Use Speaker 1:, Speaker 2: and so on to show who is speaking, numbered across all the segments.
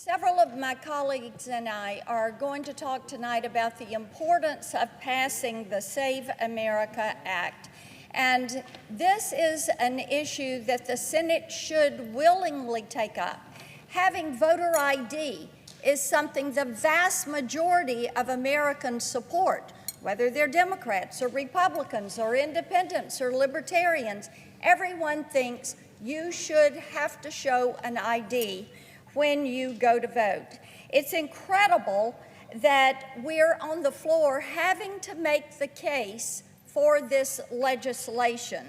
Speaker 1: Several of my colleagues and I are going to talk tonight about the importance of passing the Save America Act. And this is an issue that the Senate should willingly take up. Having voter ID is something the vast majority of Americans support, whether they're Democrats or Republicans or independents or libertarians. Everyone thinks you should have to show an ID when you go to vote. It's incredible that we're on the floor having to make the case for this legislation.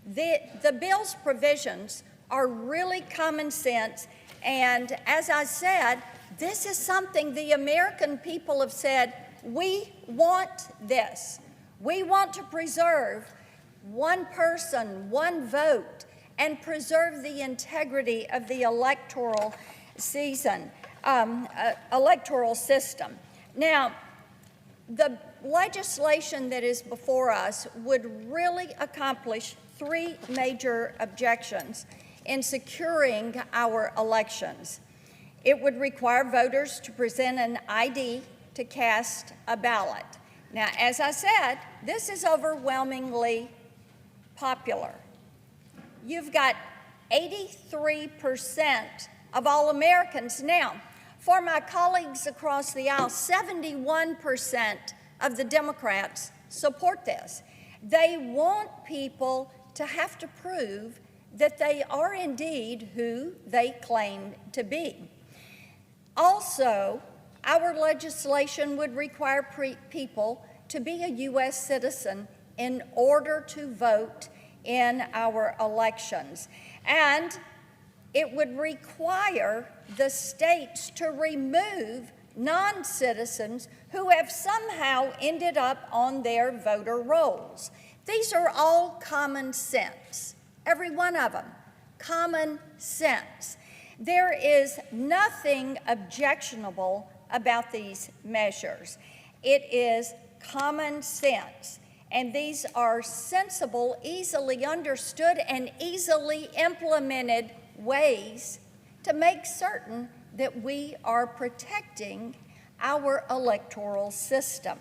Speaker 1: The bill's provisions are really common sense, and as I said, this is something the American people have said, we want this. We want to preserve one person, one vote, and preserve the integrity of the electoral system. Now, the legislation that is before us would really accomplish three major objectives in securing our elections. It would require voters to present an ID to cast a ballot. Now, as I said, this is overwhelmingly popular. You've got 83% of all Americans. Now, for my colleagues across the aisle, 71% of the Democrats support this. They want people to have to prove that they are indeed who they claim to be. Also, our legislation would require people to be a U.S. citizen in order to vote in our elections. And it would require the states to remove non-citizens who have somehow ended up on their voter rolls. These are all common sense, every one of them, common sense. There is nothing objectionable about these measures. It is common sense. And these are sensible, easily understood, and easily implemented ways to make certain that we are protecting our electoral system.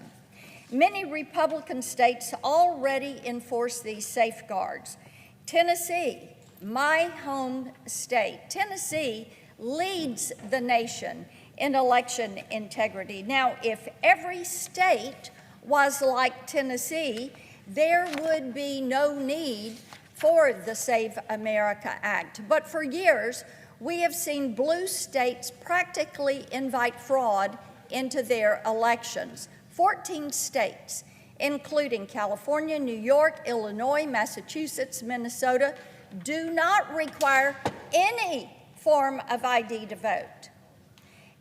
Speaker 1: Many Republican states already enforce these safeguards. Tennessee, my home state, Tennessee leads the nation in election integrity. Now, if every state was like Tennessee, there would be no need for the Save America Act. But for years, we have seen blue states practically invite fraud into their elections. 14 states, including California, New York, Illinois, Massachusetts, Minnesota, do not require any form of ID to vote.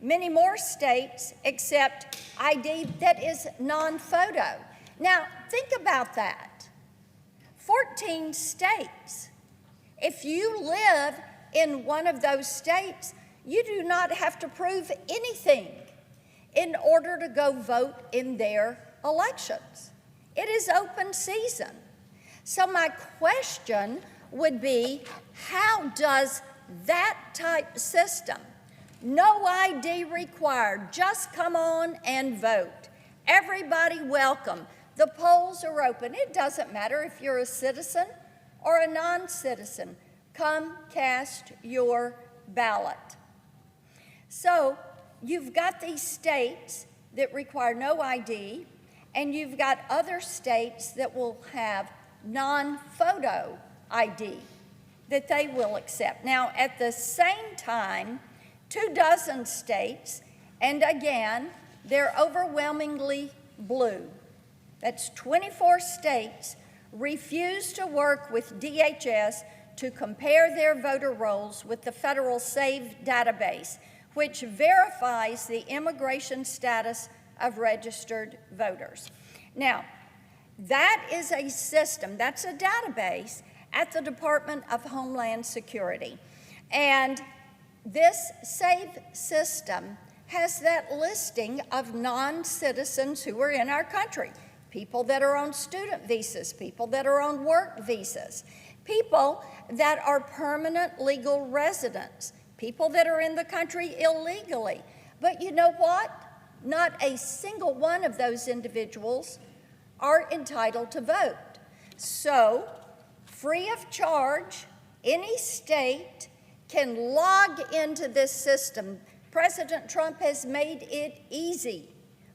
Speaker 1: Many more states accept ID that is non-photo. Now, think about that. 14 states. If you live in one of those states, you do not have to prove anything in order to go vote in their elections. It is open season. So my question would be, how does that type system, no ID required, just come on and vote, everybody welcome, the polls are open, it doesn't matter if you're a citizen or a non-citizen, come cast your ballot. So you've got these states that require no ID, and you've got other states that will have non-photo ID that they will accept. Now, at the same time, 24 states, and again, they're overwhelmingly blue. That's 24 states refuse to work with DHS to compare their voter rolls with the federal SAVE database, which verifies the immigration status of registered voters. Now, that is a system, that's a database at the Department of Homeland Security. And this SAVE system has that listing of non-citizens who are in our country, people that are on student visas, people that are on work visas, people that are permanent legal residents, people that are in the country illegally. But you know what? Not a single one of those individuals are entitled to vote. So, free of charge, any state can log into this system. President Trump has made it easy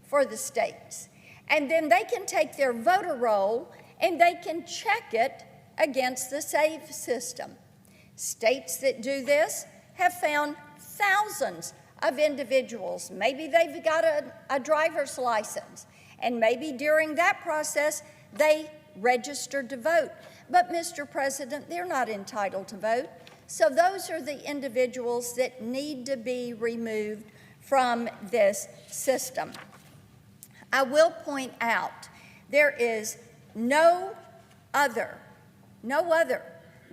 Speaker 1: for the states. And then they can take their voter roll and they can check it against the SAVE system. States that do this have found thousands of individuals. Maybe they've got a driver's license, and maybe during that process they registered to vote. But, Mr. President, they're not entitled to vote. So those are the individuals that need to be removed from this system. I will point out there is no other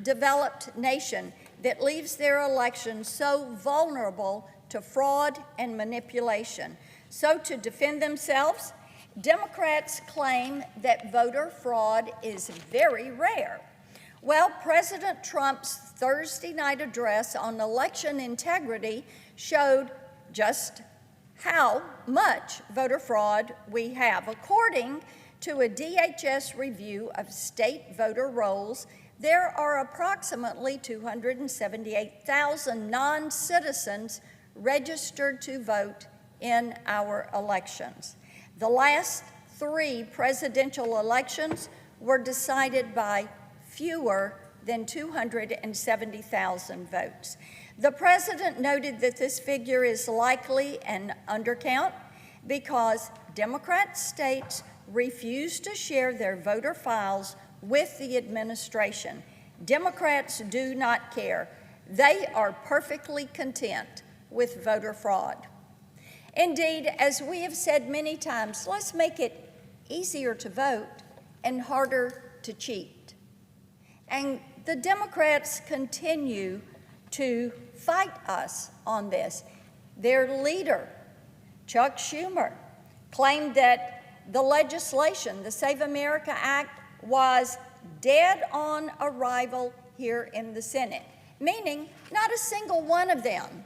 Speaker 1: developed nation that leaves their elections so vulnerable to fraud and manipulation. So to defend themselves, Democrats claim that voter fraud is very rare. Well, President Trump's Thursday night address on election integrity showed just how much voter fraud we have. According to a DHS review of state voter rolls, there are approximately 278,000 non-citizens registered to vote in our elections. The last 3 presidential elections were decided by fewer than 270,000 votes. The president noted that this figure is likely an undercount because Democrat states refuse to share their voter files with the administration. Democrats do not care. They are perfectly content with voter fraud. Indeed, as we have said many times, let's make it easier to vote and harder to cheat. And the Democrats continue to fight us on this. Their leader, Chuck Schumer, claimed that the legislation, the Save America Act, was dead on arrival here in the Senate, meaning not a single one of them,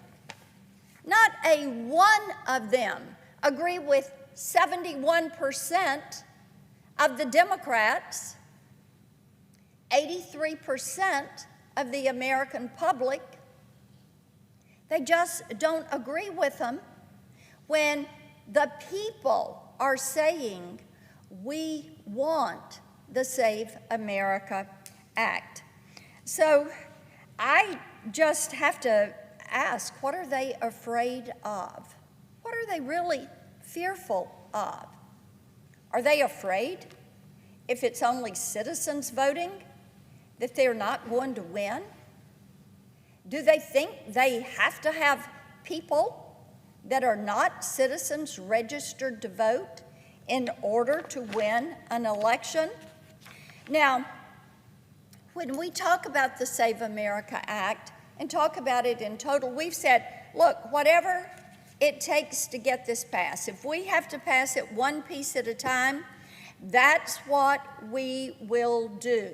Speaker 1: not a one of them agree with 71% of the Democrats, 83% of the American public. They just don't agree with them when the people are saying, we want the Save America Act. So I just have to ask, what are they afraid of? What are they really fearful of? Are they afraid, if it's only citizens voting, that they're not going to win? Do they think they have to have people that are not citizens registered to vote in order to win an election? Now, when we talk about the Save America Act and talk about it in total, we've said, look, whatever it takes to get this passed, if we have to pass it one piece at a time, that's what we will do.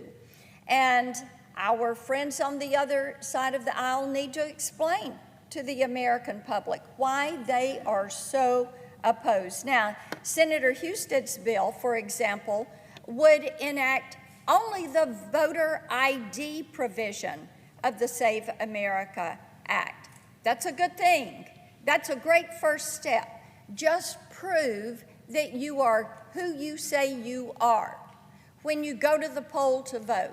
Speaker 1: And our friends on the other side of the aisle need to explain to the American public why they are so opposed. Now, Senator Husted's bill, for example, would enact only the voter ID provision of the Save America Act. That's a good thing. That's a great first step. Just prove that you are who you say you are when you go to the poll to vote.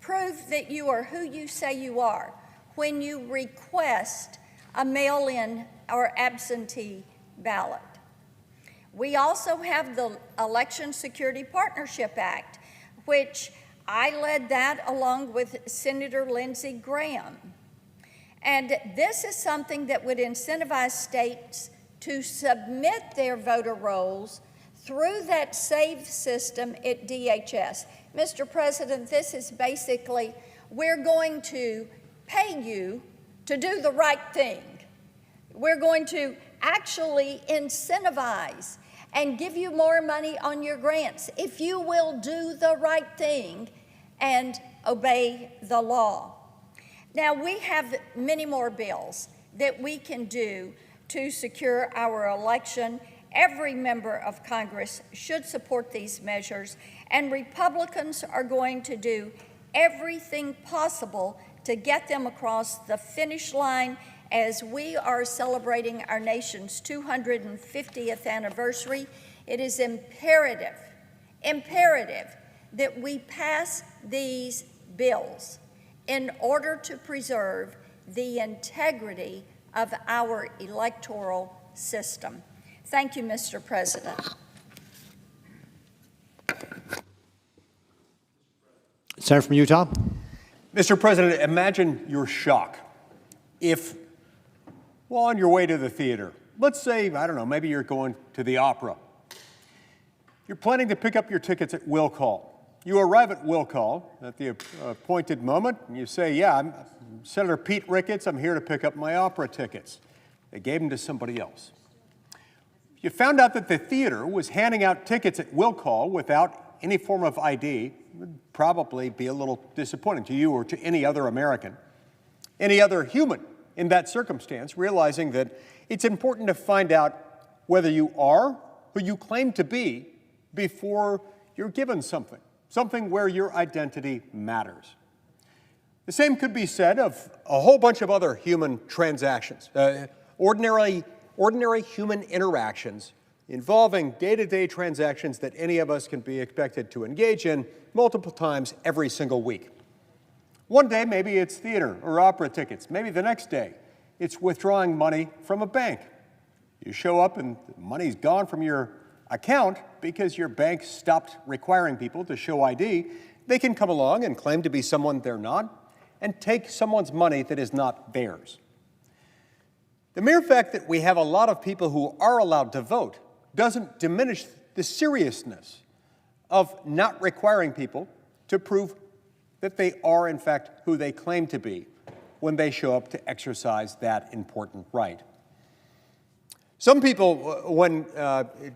Speaker 1: Prove that you are who you say you are when you request a mail-in or absentee ballot. We also have the Election Security Partnership Act, which I led that along with Senator Lindsey Graham. And this is something that would incentivize states to submit their voter rolls through that SAVE system at DHS. Mr. President, this is basically, we're going to pay you to do the right thing. We're going to actually incentivize and give you more money on your grants if you will do the right thing and obey the law. Now, we have many more bills that we can do to secure our election. Every member of Congress should support these measures, and Republicans are going to do everything possible to get them across the finish line as we are celebrating our nation's 250th anniversary. It is imperative that we pass these bills in order to preserve the integrity of our electoral system. Thank you, Mr. President.
Speaker 2: Senator from Utah.
Speaker 3: Mr. President, imagine your shock if, well, on your way to the theater, let's say, I don't know, maybe you're going to the opera. You're planning to pick up your tickets at will call. You arrive at will call at the appointed moment, and you say, yeah, I'm Senator Pete Ricketts. I'm here to pick up my opera tickets. They gave them to somebody else. You found out that the theater was handing out tickets at will call without any form of ID. It would probably be a little disappointing to you or to any other American, any other human in that circumstance, realizing that it's important to find out whether you are who you claim to be before you're given something where your identity matters. The same could be said of a whole bunch of other human transactions, ordinary human interactions involving day-to-day transactions that any of us can be expected to engage in multiple times every single week. One day, maybe it's theater or opera tickets. Maybe the next day, it's withdrawing money from a bank. You show up and the money's gone from your account because your bank stopped requiring people to show ID. They can come along and claim to be someone they're not and take someone's money that is not theirs. The mere fact that we have a lot of people who are allowed to vote doesn't diminish the seriousness of not requiring people to prove that they are, in fact, who they claim to be when they show up to exercise that important right. Some people, when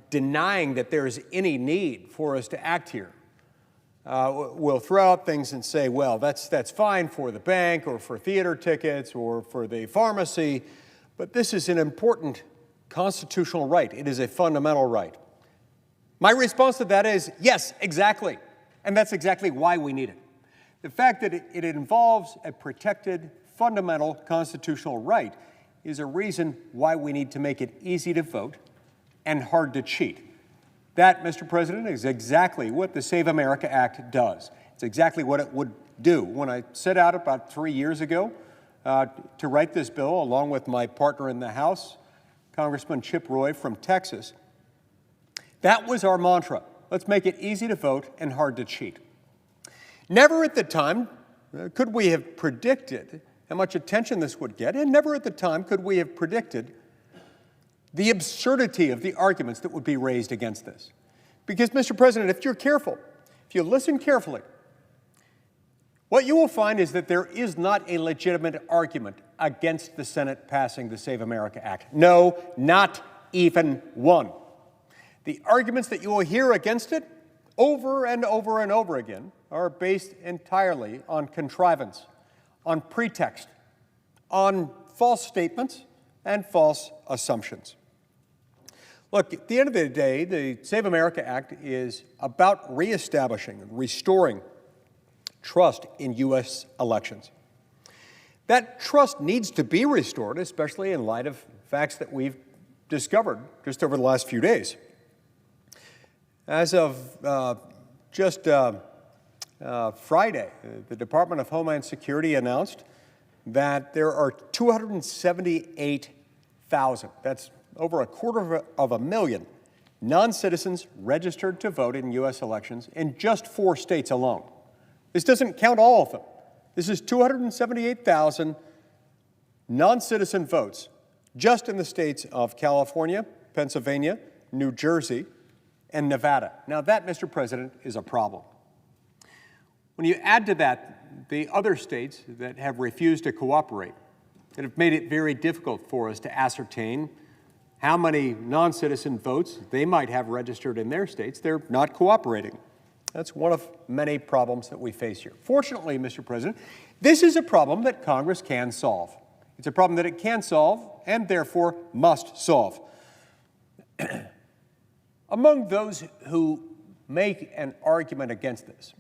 Speaker 3: denying that there is any need for us to act here, will throw out things and say, well, that's fine for the bank or for theater tickets or for the pharmacy, but this is an important constitutional right. It is a fundamental right. My response to that is, yes, exactly. And that's exactly why we need it. The fact that it involves a protected, fundamental constitutional right is a reason why we need to make it easy to vote and hard to cheat. That, Mr. President, is exactly what the Save America Act does. It's exactly what it would do. When I set out about 3 years ago to write this bill, along with my partner in the House, Congressman Chip Roy from Texas, that was our mantra. Let's make it easy to vote and hard to cheat. Never at the time could we have predicted how much attention this would get, and never at the time could we have predicted the absurdity of the arguments that would be raised against this. Because, Mr. President, if you're careful, if you listen carefully, what you will find is that there is not a legitimate argument against the Senate passing the Save America Act. No, not even one. The arguments that you will hear against it over and over and over again are based entirely on contrivance, on pretext, on false statements and false assumptions. Look, at the end of the day, the Save America Act is about reestablishing and restoring trust in U.S. elections. That trust needs to be restored, especially in light of facts that we've discovered just over the last few days. As of just Friday, the Department of Homeland Security announced that there are 278,000, that's over 250,000 non-citizens registered to vote in U.S. elections in just 4 states alone. This doesn't count all of them. This is 278,000 non-citizen votes just in the states of California, Pennsylvania, New Jersey, and Nevada. Now that, Mr. President, is a problem. When you add to that the other states that have refused to cooperate, that have made it very difficult for us to ascertain how many non-citizen votes they might have registered in their states, they're not cooperating. That's one of many problems that we face here. Fortunately, Mr. President, this is a problem that Congress can solve. It's a problem that it can solve and therefore must solve. Among those who make an argument against this,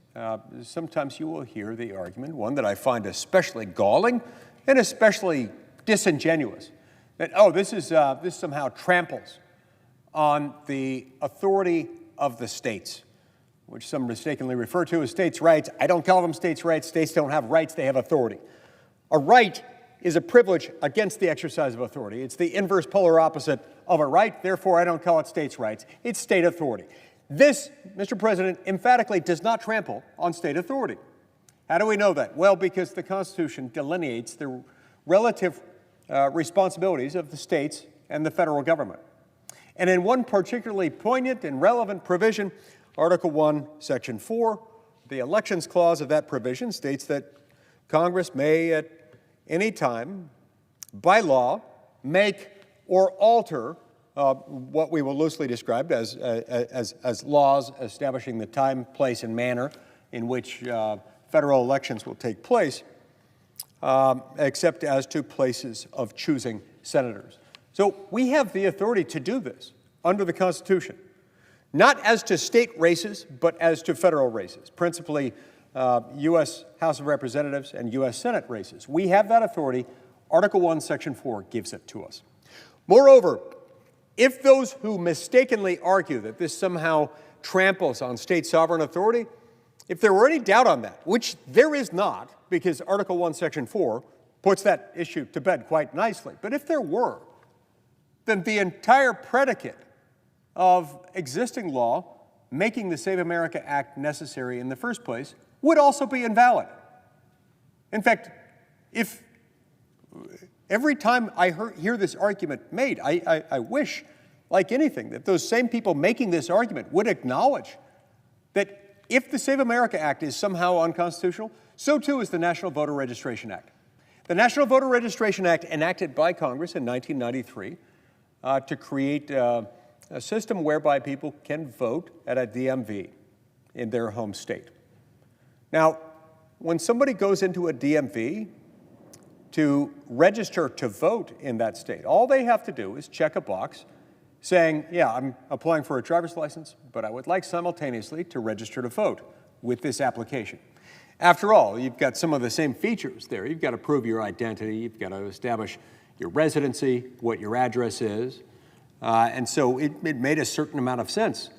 Speaker 3: sometimes you will hear the argument, one that I find especially galling and especially disingenuous, that, oh, this somehow tramples on the authority of the states, which some mistakenly refer to as states' rights. I don't call them states' rights. States don't have rights, they have authority. A right is a privilege against the exercise of authority. It's the inverse polar opposite of a right, therefore I don't call it states' rights. It's state authority. This, Mr. President, emphatically does not trample on state authority. How do we know that? Well, because the Constitution delineates the relative responsibilities of the states and the federal government. And in one particularly poignant and relevant provision, Article 1, Section 4, the Elections Clause of that provision states that Congress may at any time, by law, make or alter what we will loosely describe as laws establishing the time, place, and manner in which federal elections will take place, except as to places of choosing senators. So we have the authority to do this under the Constitution, not as to state races, but as to federal races, principally U.S. House of Representatives and U.S. Senate races. We have that authority. Article 1, Section 4 gives it to us. Moreover, if those who mistakenly argue that this somehow tramples on state sovereign authority, if there were any doubt on that, which there is not, because Article 1, Section 4 puts that issue to bed quite nicely, but if there were, then the entire predicate of existing law making the Save America Act necessary in the first place would also be invalid. In fact, if every time I hear this argument made, I wish, like anything, that those same people making this argument would acknowledge that if the Save America Act is somehow unconstitutional, so too is the National Voter Registration Act. The National Voter Registration Act, enacted by Congress in 1993 to create a system whereby people can vote at a DMV in their home state. Now, when somebody goes into a DMV to register to vote in that state, all they have to do is check a box saying, yeah, I'm applying for a driver's license, but I would like simultaneously to register to vote with this application. After all, you've got some of the same features there. You've got to prove your identity. You've got to establish your residency, what your address is. And so it made a certain amount of sense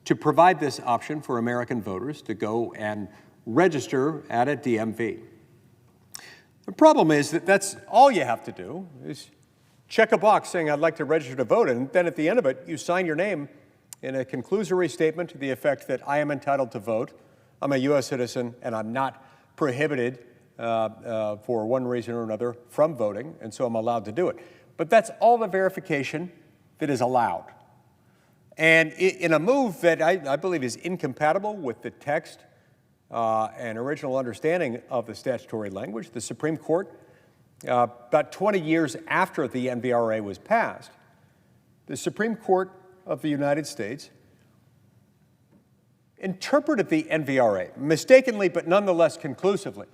Speaker 3: to provide this option for American voters to go and register at a DMV. The problem is that that's all you have to do is check a box saying I'd like to register to vote, and then at the end of it, you sign your name in a conclusory statement to the effect that I am entitled to vote, I'm a U.S. citizen, and I'm not prohibited for one reason or another from voting, and so I'm allowed to do it. But that's all the verification that is allowed. And in a move that I believe is incompatible with the text and original understanding of the statutory language, the Supreme Court, about 20 years after the NVRA was passed, the Supreme Court of the United States interpreted the NVRA, mistakenly but nonetheless conclusively,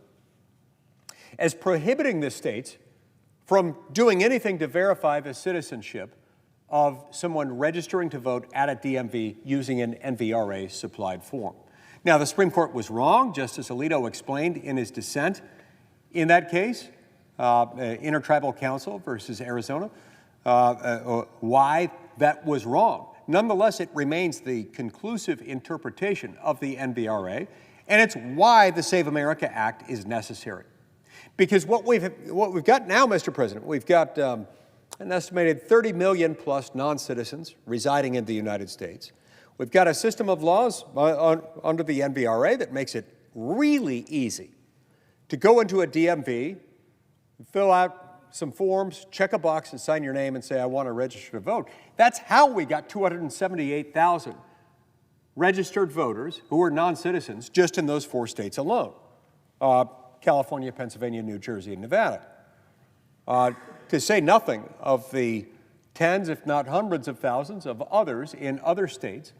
Speaker 3: as prohibiting the states from doing anything to verify the citizenship of someone registering to vote at a DMV using an NVRA-supplied form. Now, the Supreme Court was wrong. Justice Alito explained in his dissent in that case, Intertribal Council versus Arizona, why that was wrong. Nonetheless, it remains the conclusive interpretation of the NVRA, and it's why the Save America Act is necessary. Because what we've got now, Mr. President, we've got an estimated 30 million plus non-citizens residing in the United States. We've got a system of laws under the NVRA that makes it really easy to go into a DMV, fill out some forms, check a box, and sign your name and say, I want to register to vote. That's how we got 278,000 registered voters who were non-citizens just in those 4 states alone, California, Pennsylvania, New Jersey, and Nevada. To say nothing of the tens, if not hundreds of thousands of others in other states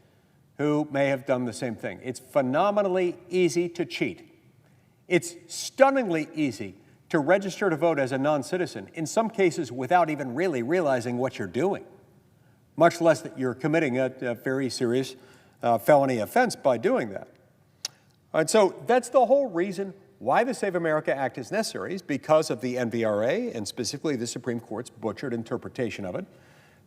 Speaker 3: who may have done the same thing. It's phenomenally easy to cheat. It's stunningly easy to register to vote as a non-citizen, in some cases without even really realizing what you're doing, much less that you're committing a very serious felony offense by doing that. And so that's the whole reason why the Save America Act is necessary, is because of the NVRA and specifically the Supreme Court's butchered interpretation of it,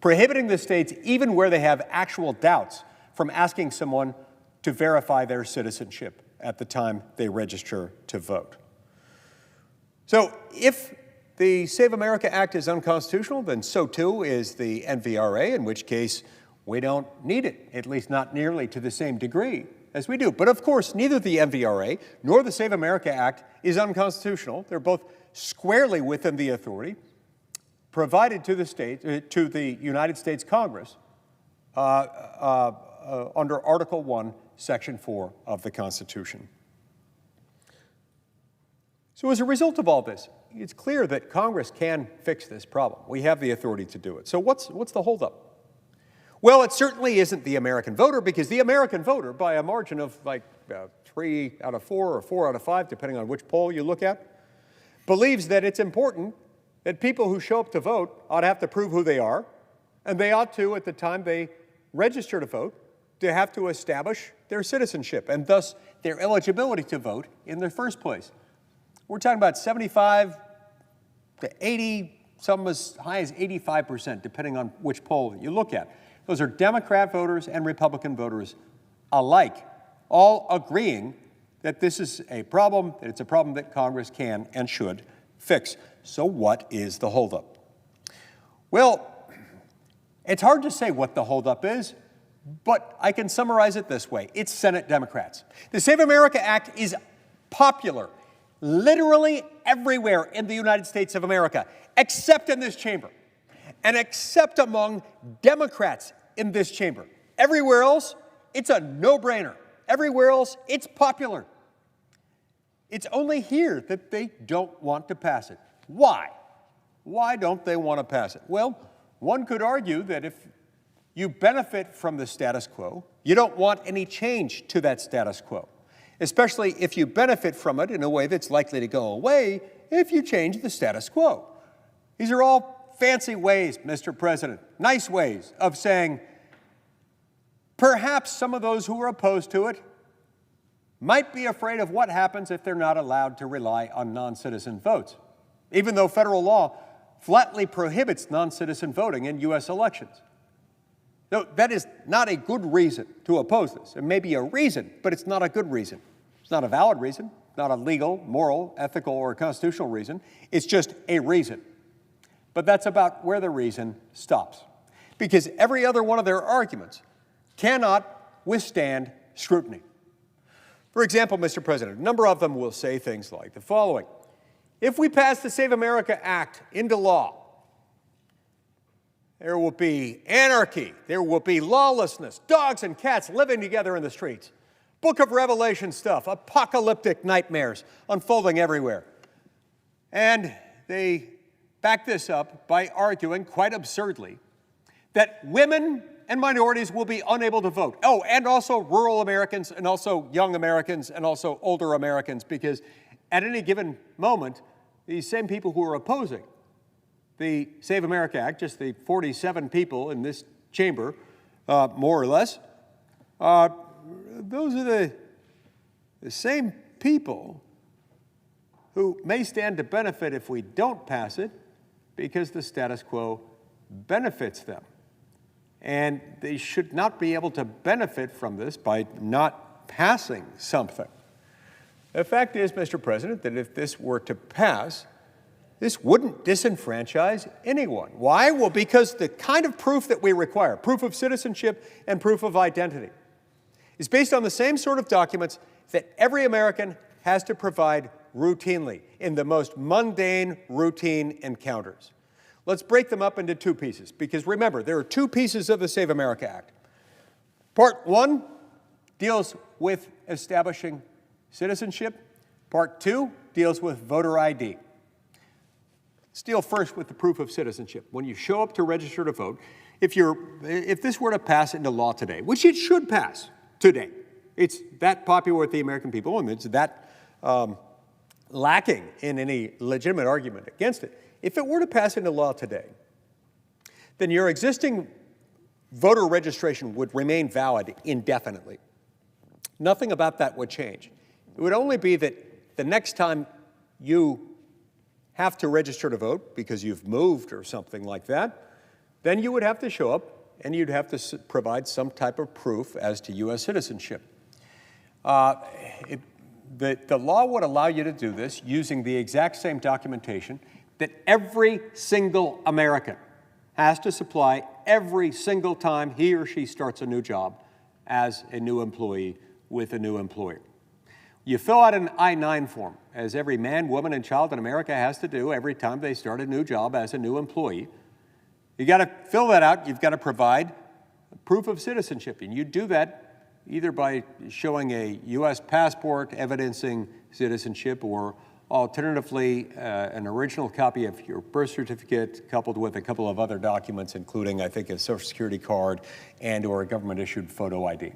Speaker 3: prohibiting the states, even where they have actual doubts, from asking someone to verify their citizenship at the time they register to vote. So if the Save America Act is unconstitutional, then so too is the NVRA, in which case we don't need it, at least not nearly to the same degree as we do. But of course, neither the NVRA nor the Save America Act is unconstitutional. They're both squarely within the authority provided to the United States Congress under Article 1, Section 4 of the Constitution. So as a result of all this, it's clear that Congress can fix this problem. We have the authority to do it. So what's the holdup? Well, it certainly isn't the American voter, because the American voter, by a margin of like 3 out of 4 or 4 out of 5, depending on which poll you look at, believes that it's important that people who show up to vote ought to have to prove who they are, and they ought to, at the time they register to vote, to have to establish their citizenship and thus their eligibility to vote in the first place. We're talking about 75 to 80, some as high as 85%, depending on which poll you look at. Those are Democrat voters and Republican voters alike, all agreeing that this is a problem, that it's a problem that Congress can and should fix. So what is the holdup? Well, it's hard to say what the holdup is, but I can summarize it this way. It's Senate Democrats. The Save America Act is popular literally everywhere in the United States of America, except in this chamber, and except among Democrats in this chamber. Everywhere else, it's a no-brainer. Everywhere else, it's popular. It's only here that they don't want to pass it. Why? Why don't they want to pass it? Well, one could argue that if you benefit from the status quo, you don't want any change to that status quo, especially if you benefit from it in a way that's likely to go away if you change the status quo. These are all fancy ways, Mr. President, nice ways of saying perhaps some of those who are opposed to it might be afraid of what happens if they're not allowed to rely on non-citizen votes, even though federal law flatly prohibits non-citizen voting in U.S. elections. No, that is not a good reason to oppose this. It may be a reason, but it's not a good reason. It's not a valid reason, not a legal, moral, ethical, or constitutional reason. It's just a reason. But that's about where the reason stops, because every other one of their arguments cannot withstand scrutiny. For example, Mr. President, a number of them will say things like the following: if we pass the Save America Act into law, there will be anarchy, there will be lawlessness, dogs and cats living together in the streets, Book of Revelation stuff, apocalyptic nightmares unfolding everywhere. And they back this up by arguing, quite absurdly, that women and minorities will be unable to vote. Oh, and also rural Americans, and also young Americans, and also older Americans, because at any given moment, these same people who are opposing the Save America Act, just the 47 people in this chamber, more or less, those are the same people who may stand to benefit if we don't pass it, because the status quo benefits them. And they should not be able to benefit from this by not passing something. The fact is, Mr. President, that if this were to pass, this wouldn't disenfranchise anyone. Why? Well, because the kind of proof that we require, proof of citizenship and proof of identity, is based on the same sort of documents that every American has to provide routinely in the most mundane, routine encounters. Let's break them up into two pieces, because remember, there are two pieces of the Save America Act. Part one deals with establishing citizenship. Part two deals with voter ID. Let's deal first with the proof of citizenship. When you show up to register to vote, if this were to pass into law today, which it should pass today, it's that popular with the American people, and it's that lacking in any legitimate argument against it. If it were to pass into law today, then your existing voter registration would remain valid indefinitely. Nothing about that would change. It would only be that the next time you have to register to vote because you've moved or something like that, then you would have to show up and you'd have to provide some type of proof as to U.S. citizenship. The law would allow you to do this using the exact same documentation that every single American has to supply every single time he or she starts a new job as a new employee with a new employer. You fill out an I-9 form, as every man, woman, and child in America has to do every time they start a new job as a new employee. You got to fill that out. You've got to provide proof of citizenship, and you do that either by showing a U.S. passport evidencing citizenship, or alternatively, an original copy of your birth certificate coupled with a couple of other documents, including, I think, a Social Security card and or a government-issued photo ID.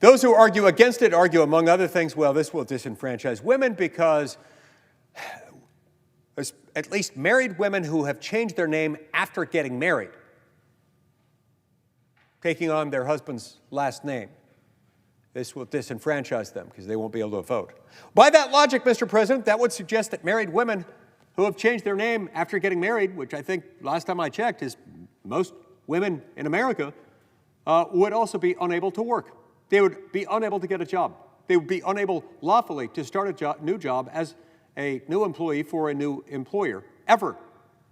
Speaker 3: Those who argue against it argue, among other things, well, this will disenfranchise women because at least married women who have changed their name after getting married, taking on their husband's last name, this will disenfranchise them because they won't be able to vote. By that logic, Mr. President, that would suggest that married women who have changed their name after getting married, which I think last time I checked is most women in America, would also be unable to work. They would be unable to get a job. They would be unable lawfully to start a new job as a new employee for a new employer, ever,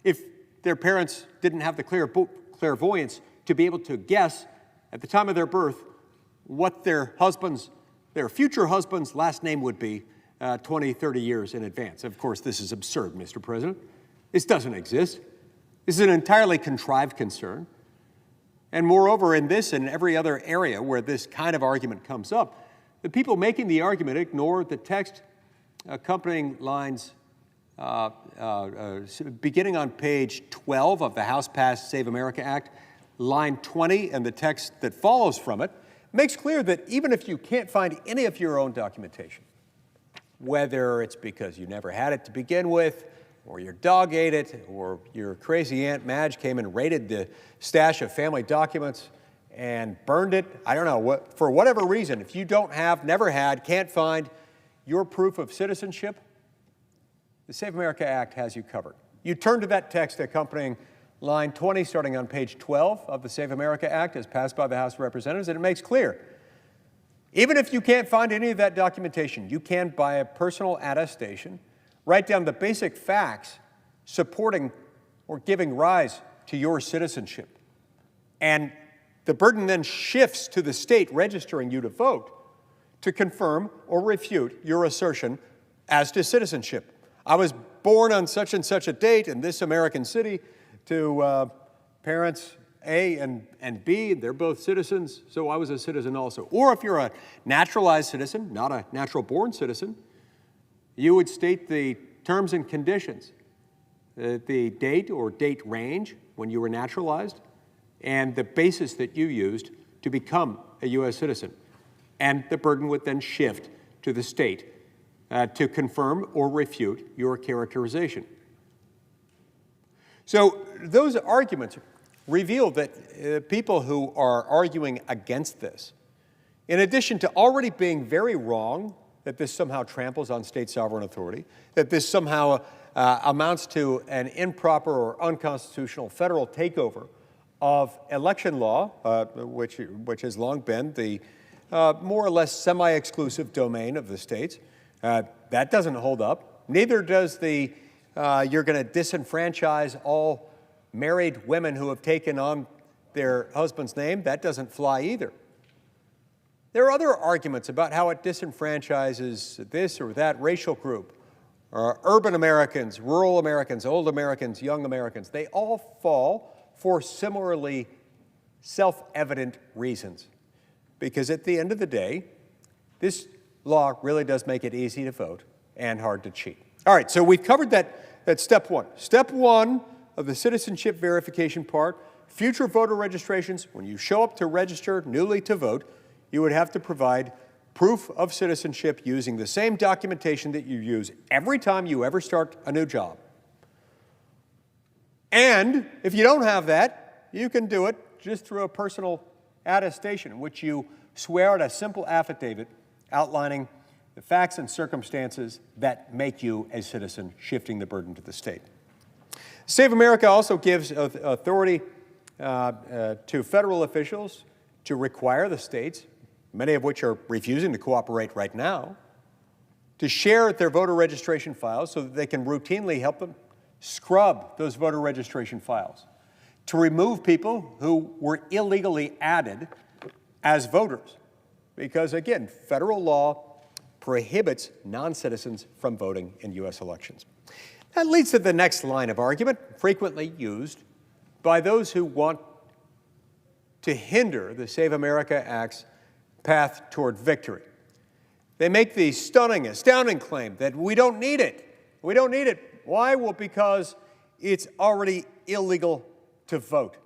Speaker 3: if their parents didn't have the clairvoyance to be able to guess at the time of their birth what their future husband's last name would be 20, 30 years in advance. Of course, this is absurd, Mr. President. This doesn't exist. This is an entirely contrived concern. And moreover, in this and every other area where this kind of argument comes up, the people making the argument ignore the text accompanying lines beginning on page 12 of the House-passed Save America Act, line 20, and the text that follows from it, makes clear that even if you can't find any of your own documentation, whether it's because you never had it to begin with, or your dog ate it, or your crazy Aunt Madge came and raided the stash of family documents and burned it, I don't know, for whatever reason, if you don't have, never had, can't find your proof of citizenship, the Save America Act has you covered. You turn to that text accompanying line 20, starting on page 12 of the Save America Act, as passed by the House of Representatives, and it makes clear, even if you can't find any of that documentation, you can, by a personal attestation, write down the basic facts supporting or giving rise to your citizenship. And the burden then shifts to the state registering you to vote to confirm or refute your assertion as to citizenship. I was born on such and such a date in this American city to parents A and B, they're both citizens, so I was a citizen also. Or if you're a naturalized citizen, not a natural-born citizen, you would state the terms and conditions, the date or date range when you were naturalized, and the basis that you used to become a U.S. citizen. And the burden would then shift to the state to confirm or refute your characterization. So those arguments reveal that people who are arguing against this, in addition to already being very wrong, that this somehow tramples on state sovereign authority, that this somehow amounts to an improper or unconstitutional federal takeover of election law, which has long been the more or less semi-exclusive domain of the states. That doesn't hold up. Neither does the you're going to disenfranchise all married women who have taken on their husband's name. That doesn't fly either. There are other arguments about how it disenfranchises this or that racial group, urban Americans, rural Americans, old Americans, young Americans. They all fall for similarly self-evident reasons. Because at the end of the day, this law really does make it easy to vote and hard to cheat. All right, so we've covered that step one. Step one of the citizenship verification part, future voter registrations, when you show up to register newly to vote, you would have to provide proof of citizenship using the same documentation that you use every time you ever start a new job. And if you don't have that, you can do it just through a personal attestation, in which you swear at a simple affidavit outlining the facts and circumstances that make you a citizen, shifting the burden to the state. Save America also gives authority to federal officials to require the states, many of which are refusing to cooperate right now, to share their voter registration files so that they can routinely help them scrub those voter registration files, to remove people who were illegally added as voters. Because, again, federal law prohibits non-citizens from voting in U.S. elections. That leads to the next line of argument, frequently used by those who want to hinder the Save America Act's path toward victory. They make the stunning, astounding claim that we don't need it. We don't need it. Why? Well, because it's already illegal to vote.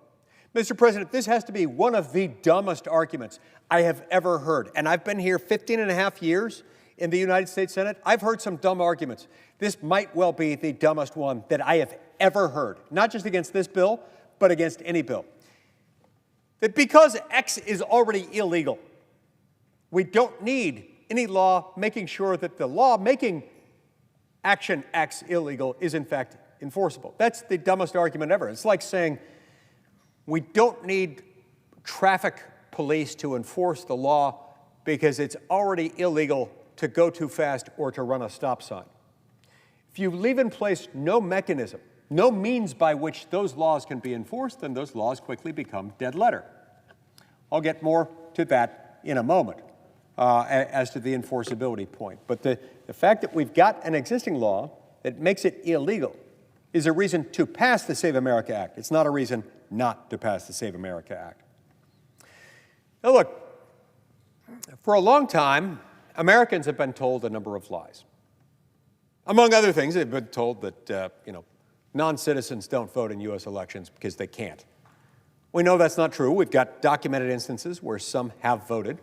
Speaker 3: Mr. President, this has to be one of the dumbest arguments I have ever heard. And I've been here 15 and a half years in the United States Senate. I've heard some dumb arguments. This might well be the dumbest one that I have ever heard, not just against this bill, but against any bill. That because X is already illegal, we don't need any law making sure that the law making action X illegal is in fact enforceable. That's the dumbest argument ever. It's like saying we don't need traffic police to enforce the law because it's already illegal to go too fast or to run a stop sign. If you leave in place no mechanism, no means by which those laws can be enforced, then those laws quickly become dead letter. I'll get more to that in a moment as to the enforceability point. But the fact that we've got an existing law that makes it illegal is a reason to pass the Save America Act. It's not a reason not to pass the Save America Act. Now look, for a long time, Americans have been told a number of lies. Among other things, they've been told that, non-citizens don't vote in U.S. elections because they can't. We know that's not true. We've got documented instances where some have voted.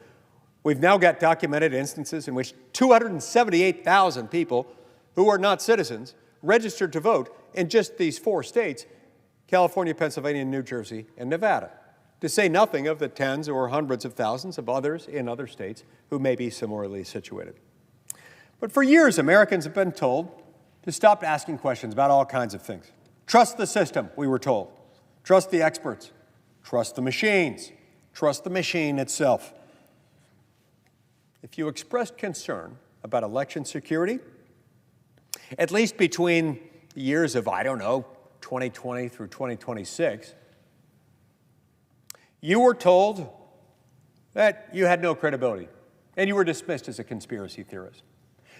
Speaker 3: We've now got documented instances in which 278,000 people who are not citizens registered to vote in just these 4 states, California, Pennsylvania, New Jersey, and Nevada, to say nothing of the tens or hundreds of thousands of others in other states who may be similarly situated. But for years, Americans have been told to stop asking questions about all kinds of things. Trust the system, we were told. Trust the experts. Trust the machines. Trust the machine itself. If you expressed concern about election security, at least between the years of, 2020 through 2026, you were told that you had no credibility, and you were dismissed as a conspiracy theorist.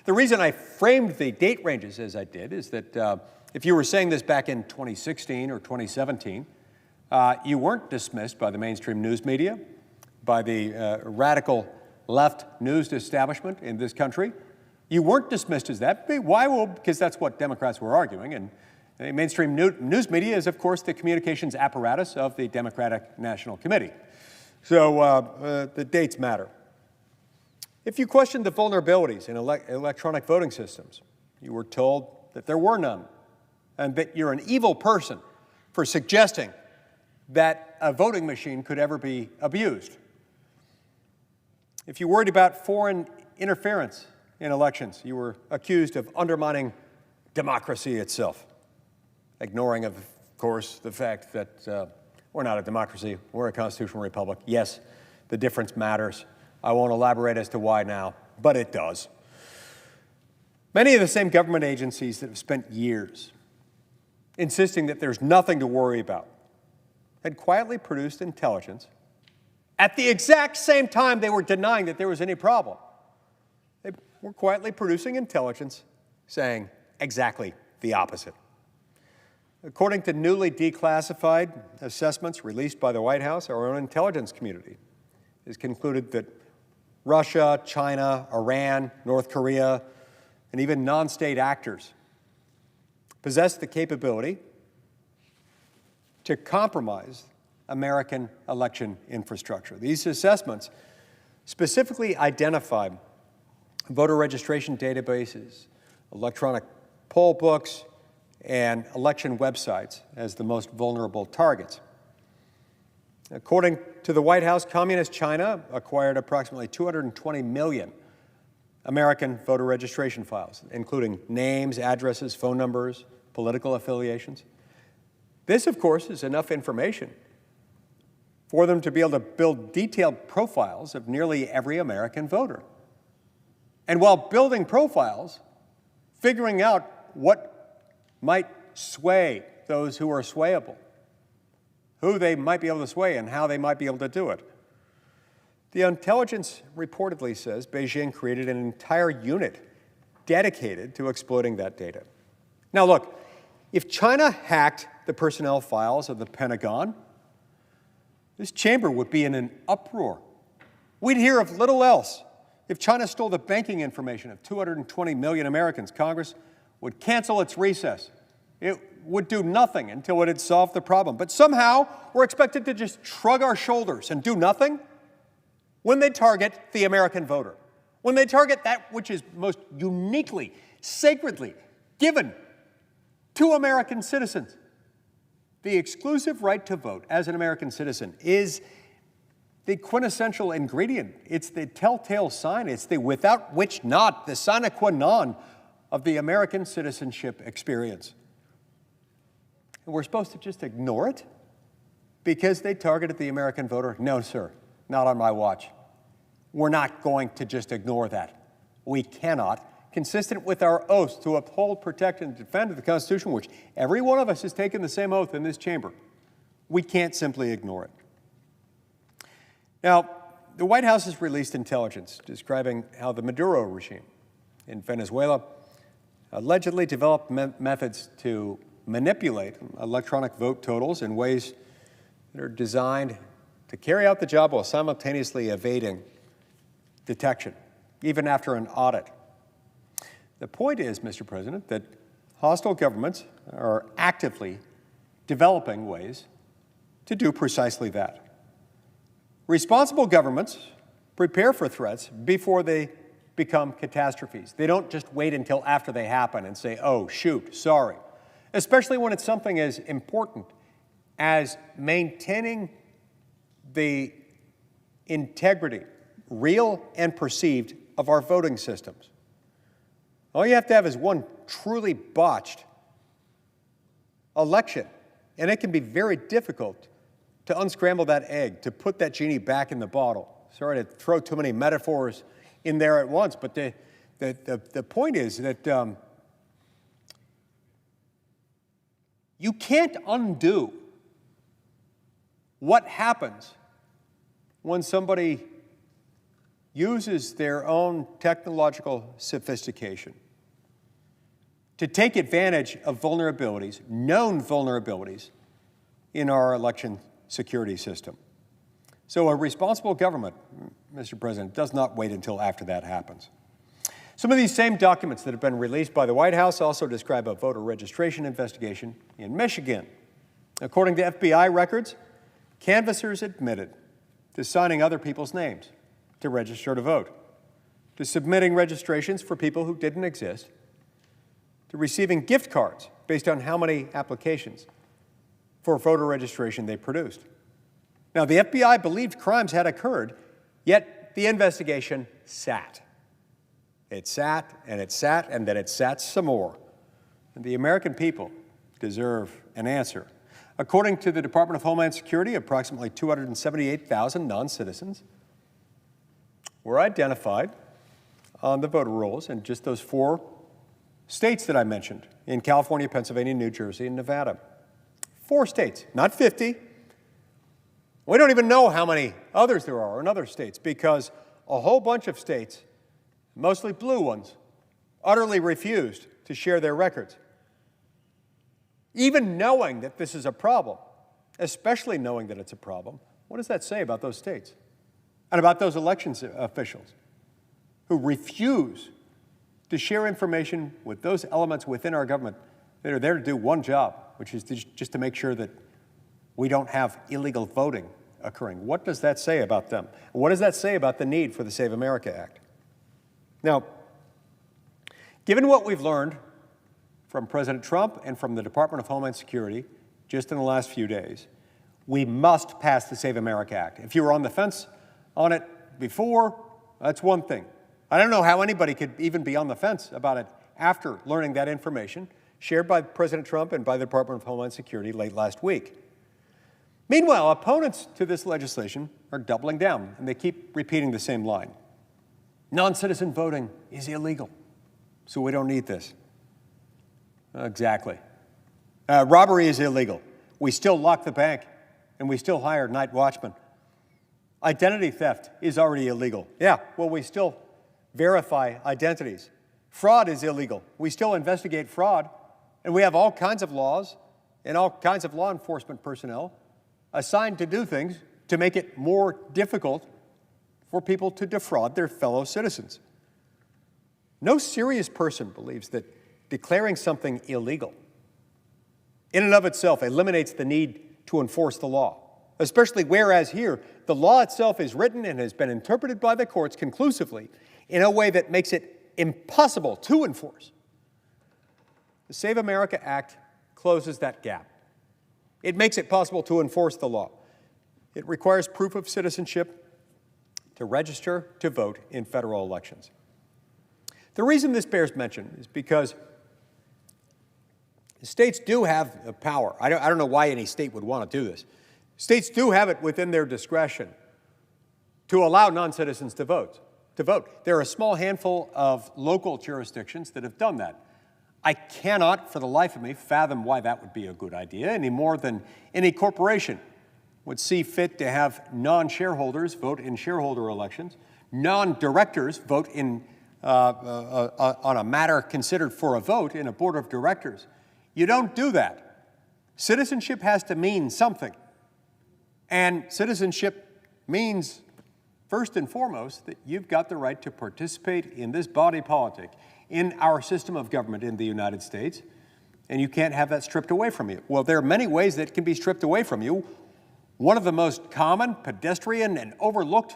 Speaker 3: The reason I framed the date ranges as I did is that if you were saying this back in 2016 or 2017, you weren't dismissed by the mainstream news media, by the radical left news establishment in this country. You weren't dismissed as that. Why? Well, because that's what Democrats were arguing. And the mainstream news media is, of course, the communications apparatus of the Democratic National Committee. So the dates matter. If you questioned the vulnerabilities in electronic voting systems, you were told that there were none, and that you're an evil person for suggesting that a voting machine could ever be abused. If you worried about foreign interference in elections, you were accused of undermining democracy itself, ignoring, of course, the fact that we're not a democracy, we're a constitutional republic. Yes, the difference matters. I won't elaborate as to why now, but it does. Many of the same government agencies that have spent years insisting that there's nothing to worry about had quietly produced intelligence at the exact same time they were denying that there was any problem. They were quietly producing intelligence saying exactly the opposite. According to newly declassified assessments released by the White House, our own intelligence community has concluded that Russia, China, Iran, North Korea, and even non-state actors possess the capability to compromise American election infrastructure. These assessments specifically identified voter registration databases, electronic poll books, and election websites as the most vulnerable targets. According to the White House, Communist China acquired approximately 220 million American voter registration files, including names, addresses, phone numbers, political affiliations. This, of course, is enough information for them to be able to build detailed profiles of nearly every American voter. And while building profiles, figuring out what might sway those who are swayable, who they might be able to sway and how they might be able to do it. The intelligence reportedly says Beijing created an entire unit dedicated to exploiting that data. Now look, if China hacked the personnel files of the Pentagon, this chamber would be in an uproar. We'd hear of little else. If China stole the banking information of 220 million Americans, Congress would cancel its recess. It would do nothing until it had solved the problem. But somehow, we're expected to just shrug our shoulders and do nothing when they target the American voter, when they target that which is most uniquely, sacredly given to American citizens. The exclusive right to vote as an American citizen is the quintessential ingredient. It's the telltale sign. It's the without which not, the sine qua non of the American citizenship experience. And we're supposed to just ignore it because they targeted the American voter? No, sir, not on my watch. We're not going to just ignore that. We cannot, consistent with our oaths to uphold, protect, and defend the Constitution, which every one of us has taken the same oath in this chamber. We can't simply ignore it. Now, the White House has released intelligence describing how the Maduro regime in Venezuela allegedly developed methods to manipulate electronic vote totals in ways that are designed to carry out the job while simultaneously evading detection, even after an audit. The point is, Mr. President, that hostile governments are actively developing ways to do precisely that. Responsible governments prepare for threats before they become catastrophes. They don't just wait until after they happen and say, oh, shoot, sorry. Especially when it's something as important as maintaining the integrity, real and perceived, of our voting systems. All you have to have is one truly botched election, and it can be very difficult to unscramble that egg, to put that genie back in the bottle. Sorry to throw too many metaphors in there at once, but the point is that you can't undo what happens when somebody uses their own technological sophistication to take advantage of vulnerabilities, known vulnerabilities, in our election security system. So a responsible government, Mr. President, does not wait until after that happens. Some of these same documents that have been released by the White House also describe a voter registration investigation in Michigan. According to FBI records, canvassers admitted to signing other people's names to register to vote, to submitting registrations for people who didn't exist, to receiving gift cards based on how many applications for voter registration they produced. Now, the FBI believed crimes had occurred, yet the investigation sat. It sat, and it sat, and then it sat some more. And the American people deserve an answer. According to the Department of Homeland Security, approximately 278,000 non-citizens were identified on the voter rolls in just those 4 states that I mentioned, in California, Pennsylvania, New Jersey, and Nevada. 4 states, not 50. We don't even know how many others there are in other states because a whole bunch of states, mostly blue ones, utterly refused to share their records. Even knowing that this is a problem, especially knowing that it's a problem, what does that say about those states and about those elections officials who refuse to share information with those elements within our government that are there to do one job, which is just to make sure that we don't have illegal voting occurring. What does that say about them? What does that say about the need for the Save America Act? Now, given what we've learned from President Trump and from the Department of Homeland Security just in the last few days, we must pass the Save America Act. If you were on the fence on it before, that's one thing. I don't know how anybody could even be on the fence about it after learning that information shared by President Trump and by the Department of Homeland Security late last week. Meanwhile, opponents to this legislation are doubling down, and they keep repeating the same line. Non-citizen voting is illegal, so we don't need this. Exactly. Robbery is illegal. We still lock the bank, and we still hire night watchmen. Identity theft is already illegal. Yeah, well, we still verify identities. Fraud is illegal. We still investigate fraud, and we have all kinds of laws and all kinds of law enforcement personnel assigned to do things to make it more difficult for people to defraud their fellow citizens. No serious person believes that declaring something illegal in and of itself eliminates the need to enforce the law, especially whereas here, the law itself is written and has been interpreted by the courts conclusively in a way that makes it impossible to enforce. The Save America Act closes that gap. It makes it possible to enforce the law. It requires proof of citizenship to register to vote in federal elections. The reason this bears mention is because states do have the power. I don't know why any state would want to do this. States do have it within their discretion to allow non-citizens to vote. There are a small handful of local jurisdictions that have done that. I cannot, for the life of me, fathom why that would be a good idea any more than any corporation would see fit to have non-shareholders vote in shareholder elections, non-directors vote in on a matter considered for a vote in a board of directors. You don't do that. Citizenship has to mean something. And citizenship means, first and foremost, that you've got the right to participate in this body politic, in our system of government in the United States, and you can't have that stripped away from you. Well, there are many ways that it can be stripped away from you. One of the most common, pedestrian, and overlooked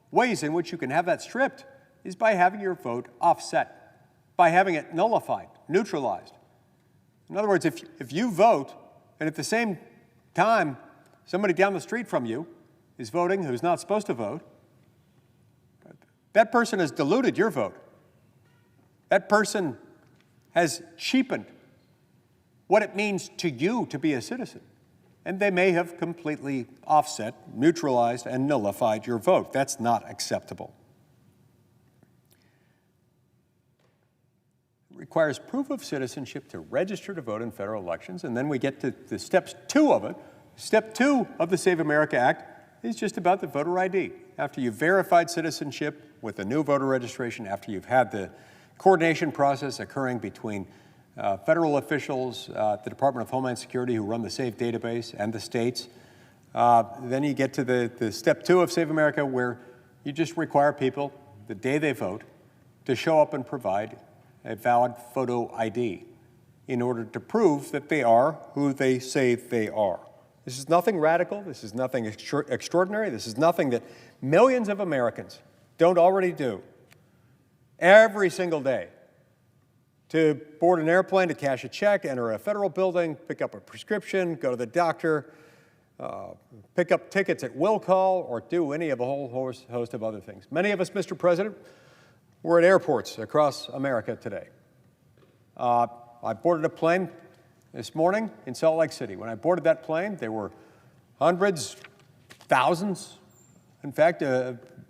Speaker 3: ways in which you can have that stripped is by having your vote offset, by having it nullified, neutralized. In other words, if you vote, and at the same time, somebody down the street from you is voting who's not supposed to vote, that person has diluted your vote. That person has cheapened what it means to you to be a citizen. And they may have completely offset, neutralized, and nullified your vote. That's not acceptable. It requires proof of citizenship to register to vote in federal elections, and then we get to the steps 2 of it. Step 2 of the Save America Act is just about the voter ID. After you've verified citizenship with a new voter registration, after you've had the coordination process occurring between federal officials, the Department of Homeland Security who run the SAVE database, and the states. Then you get to the step 2 of Save America, where you just require people, the day they vote, to show up and provide a valid photo ID in order to prove that they are who they say they are. This is nothing radical. This is nothing extraordinary. This is nothing that millions of Americans don't already do every single day. To board an airplane, to cash a check, enter a federal building, pick up a prescription, go to the doctor, pick up tickets at will call, or do any of a whole host of other things. Many of us, Mr. President, were at airports across America today. I boarded a plane this morning in Salt Lake City. When I boarded that plane, there were hundreds, thousands, in fact,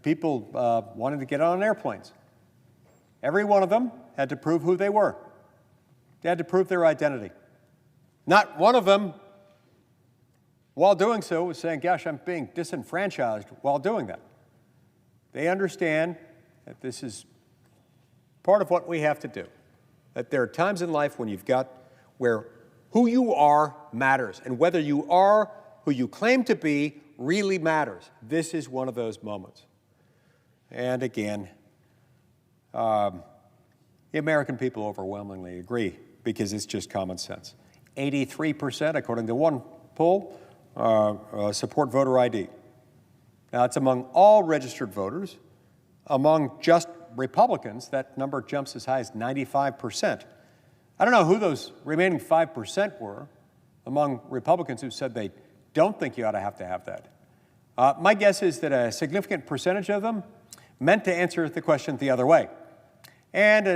Speaker 3: people wanting to get on airplanes. Every one of them had to prove who they were. They had to prove their identity. Not one of them, while doing so, was saying, gosh, I'm being disenfranchised while doing that. They understand that this is part of what we have to do, that there are times in life when you've got where who you are matters, and whether you are who you claim to be really matters. This is one of those moments. And again, the American people overwhelmingly agree because it's just common sense. 83%, according to one poll, support voter ID. Now, it's among all registered voters. Among just Republicans, that number jumps as high as 95%. I don't know who those remaining 5% were among Republicans who said they don't think you ought to have that. My guess is that a significant percentage of them meant to answer the question the other way. And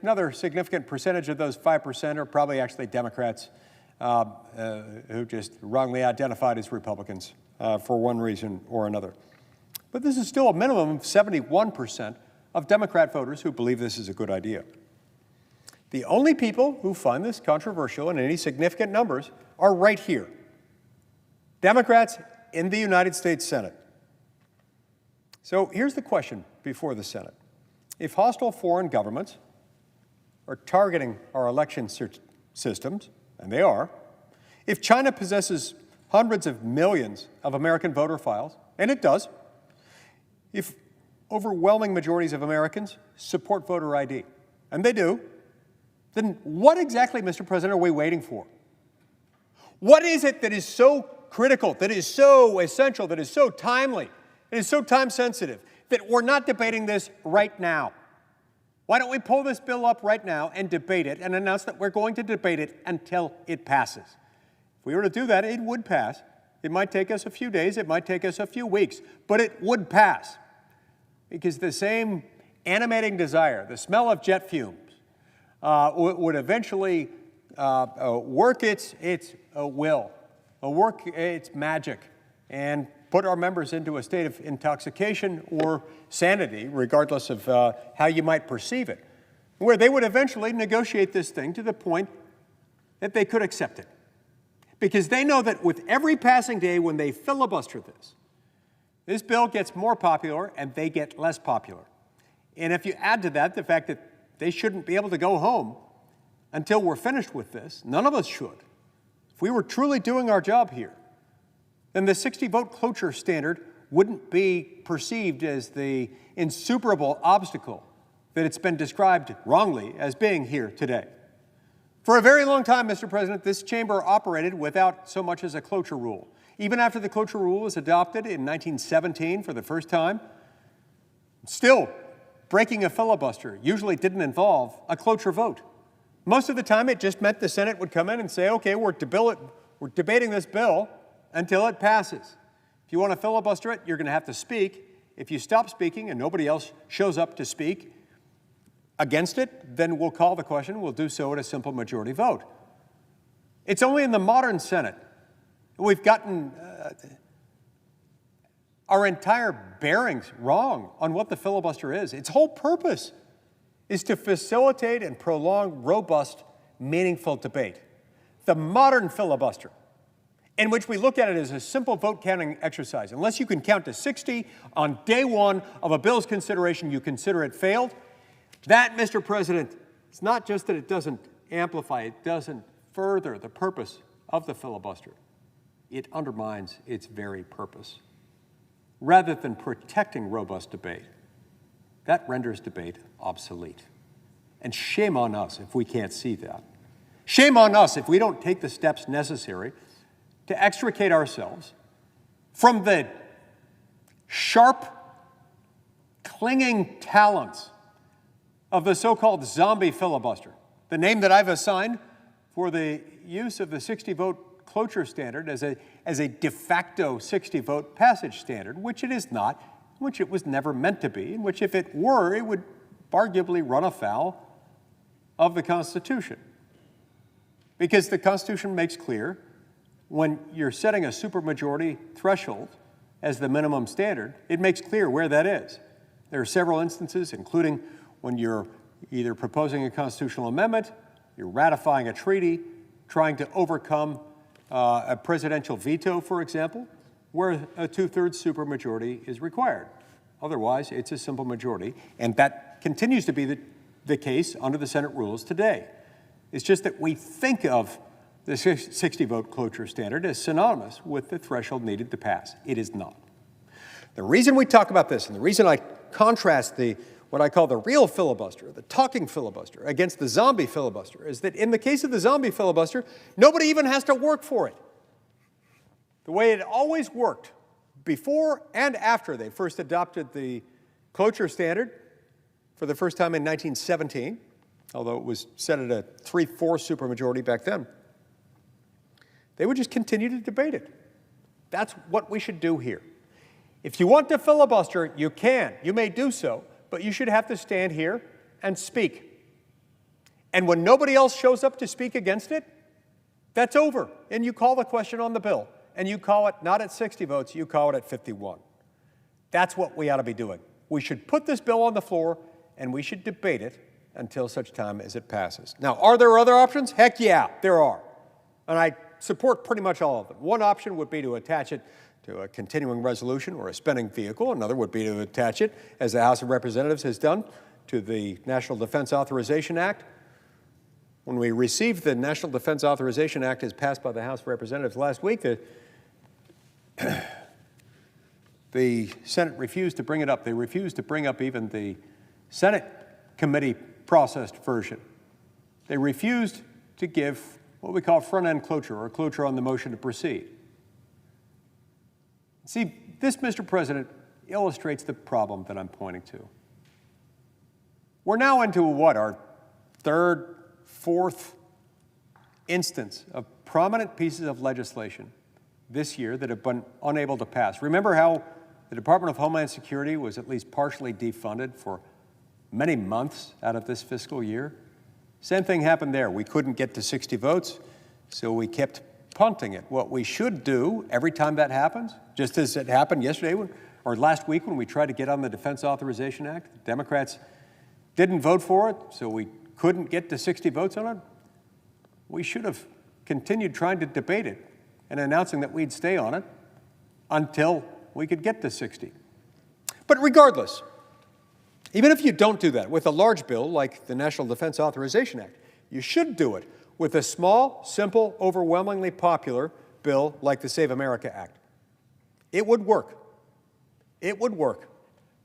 Speaker 3: another significant percentage of those 5% are probably actually Democrats who just wrongly identified as Republicans for one reason or another. But this is still a minimum of 71% of Democrat voters who believe this is a good idea. The only people who find this controversial in any significant numbers are right here. Democrats in the United States Senate. So here's the question before the Senate. If hostile foreign governments are targeting our election systems, and they are, if China possesses hundreds of millions of American voter files, and it does, if overwhelming majorities of Americans support voter ID, and they do, then what exactly, Mr. President, are we waiting for? What is it that is so critical, that is so essential, that is so timely, that is so time-sensitive, that we're not debating this right now? Why don't we pull this bill up right now and debate it and announce that we're going to debate it until it passes? If we were to do that, it would pass. It might take us a few days, it might take us a few weeks, but it would pass. Because the same animating desire, the smell of jet fumes, would eventually work its will, work its magic, and put our members into a state of intoxication or sanity, regardless of how you might perceive it, where they would eventually negotiate this thing to the point that they could accept it. Because they know that with every passing day when they filibuster this bill gets more popular and they get less popular. And if you add to that the fact that they shouldn't be able to go home until we're finished with this, none of us should. If we were truly doing our job here, then the 60-vote cloture standard wouldn't be perceived as the insuperable obstacle that it's been described wrongly as being here today. For a very long time, Mr. President, this chamber operated without so much as a cloture rule. Even after the cloture rule was adopted in 1917 for the first time, still, breaking a filibuster usually didn't involve a cloture vote. Most of the time, it just meant the Senate would come in and say, okay, we're debating this bill until it passes. If you want to filibuster it, you're going to have to speak. If you stop speaking and nobody else shows up to speak against it, then we'll call the question. We'll do so at a simple majority vote. It's only in the modern Senate we've gotten our entire bearings wrong on what the filibuster is. Its whole purpose is to facilitate and prolong robust, meaningful debate. The modern filibuster, in which we look at it as a simple vote-counting exercise. Unless you can count to 60 on day one of a bill's consideration, you consider it failed. That, Mr. President, it's not just that it doesn't amplify, it doesn't further the purpose of the filibuster. It undermines its very purpose. Rather than protecting robust debate, that renders debate obsolete. And shame on us if we can't see that. Shame on us if we don't take the steps necessary to extricate ourselves from the sharp, clinging talons of the so-called zombie filibuster, the name that I've assigned for the use of the 60-vote cloture standard as a de facto 60-vote passage standard, which it is not, which it was never meant to be, and which, if it were, it would arguably run afoul of the Constitution. Because the Constitution makes clear when you're setting a supermajority threshold as the minimum standard, it makes clear where that is. There are several instances, including when you're either proposing a constitutional amendment, you're ratifying a treaty, trying to overcome a presidential veto, for example, where a two-thirds supermajority is required. Otherwise, it's a simple majority, and that continues to be the case under the Senate rules today. It's just that we think of the 60-vote cloture standard as synonymous with the threshold needed to pass. It is not. The reason we talk about this, and the reason I contrast what I call the real filibuster, the talking filibuster, against the zombie filibuster, is that in the case of the zombie filibuster, nobody even has to work for it. The way it always worked before and after they first adopted the cloture standard for the first time in 1917, although it was set at a 3/4 supermajority back then, they would just continue to debate it. That's what we should do here. If you want to filibuster, you can. You may do so, but you should have to stand here and speak. And when nobody else shows up to speak against it, that's over. And you call the question on the bill. And you call it not at 60 votes, you call it at 51. That's what we ought to be doing. We should put this bill on the floor, and we should debate it until such time as it passes. Now, are there other options? Heck yeah, there are. And I support pretty much all of them. One option would be to attach it to a continuing resolution or a spending vehicle. Another would be to attach it, as the House of Representatives has done, to the National Defense Authorization Act. When we received the National Defense Authorization Act as passed by the House of Representatives last week, the Senate refused to bring it up. They refused to bring up even the Senate committee processed version. They refused to give what we call front-end cloture, or cloture on the motion to proceed. See, this, Mr. President, illustrates the problem that I'm pointing to. We're now into what, our third, fourth instance of prominent pieces of legislation this year that have been unable to pass. Remember how the Department of Homeland Security was at least partially defunded for many months out of this fiscal year? Same thing happened there. We couldn't get to 60 votes, so we kept punting it. What we should do every time that happens, just as it happened yesterday or last week when we tried to get on the Defense Authorization Act, the Democrats didn't vote for it, so we couldn't get to 60 votes on it. We should have continued trying to debate it and announcing that we'd stay on it until we could get to 60. But regardless, even if you don't do that with a large bill like the National Defense Authorization Act, you should do it with a small, simple, overwhelmingly popular bill like the Save America Act. It would work. It would work.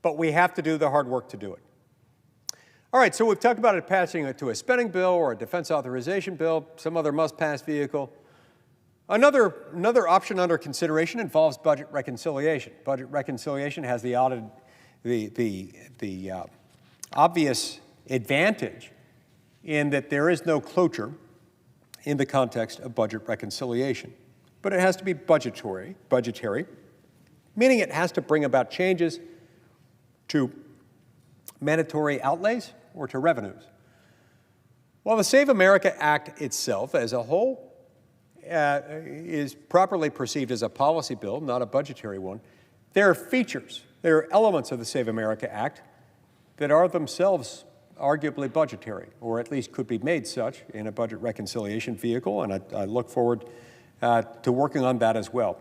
Speaker 3: But we have to do the hard work to do it. All right, so we've talked about it passing it to a spending bill or a defense authorization bill, some other must-pass vehicle. Another option under consideration involves budget reconciliation. Budget reconciliation has the obvious advantage in that there is no cloture in the context of budget reconciliation. But it has to be budgetary, meaning it has to bring about changes to mandatory outlays or to revenues. While the Save America Act itself as a whole is properly perceived as a policy bill, not a budgetary one, there are features, there are elements of the Save America Act that are themselves arguably budgetary, or at least could be made such in a budget reconciliation vehicle, and I look forward to working on that as well.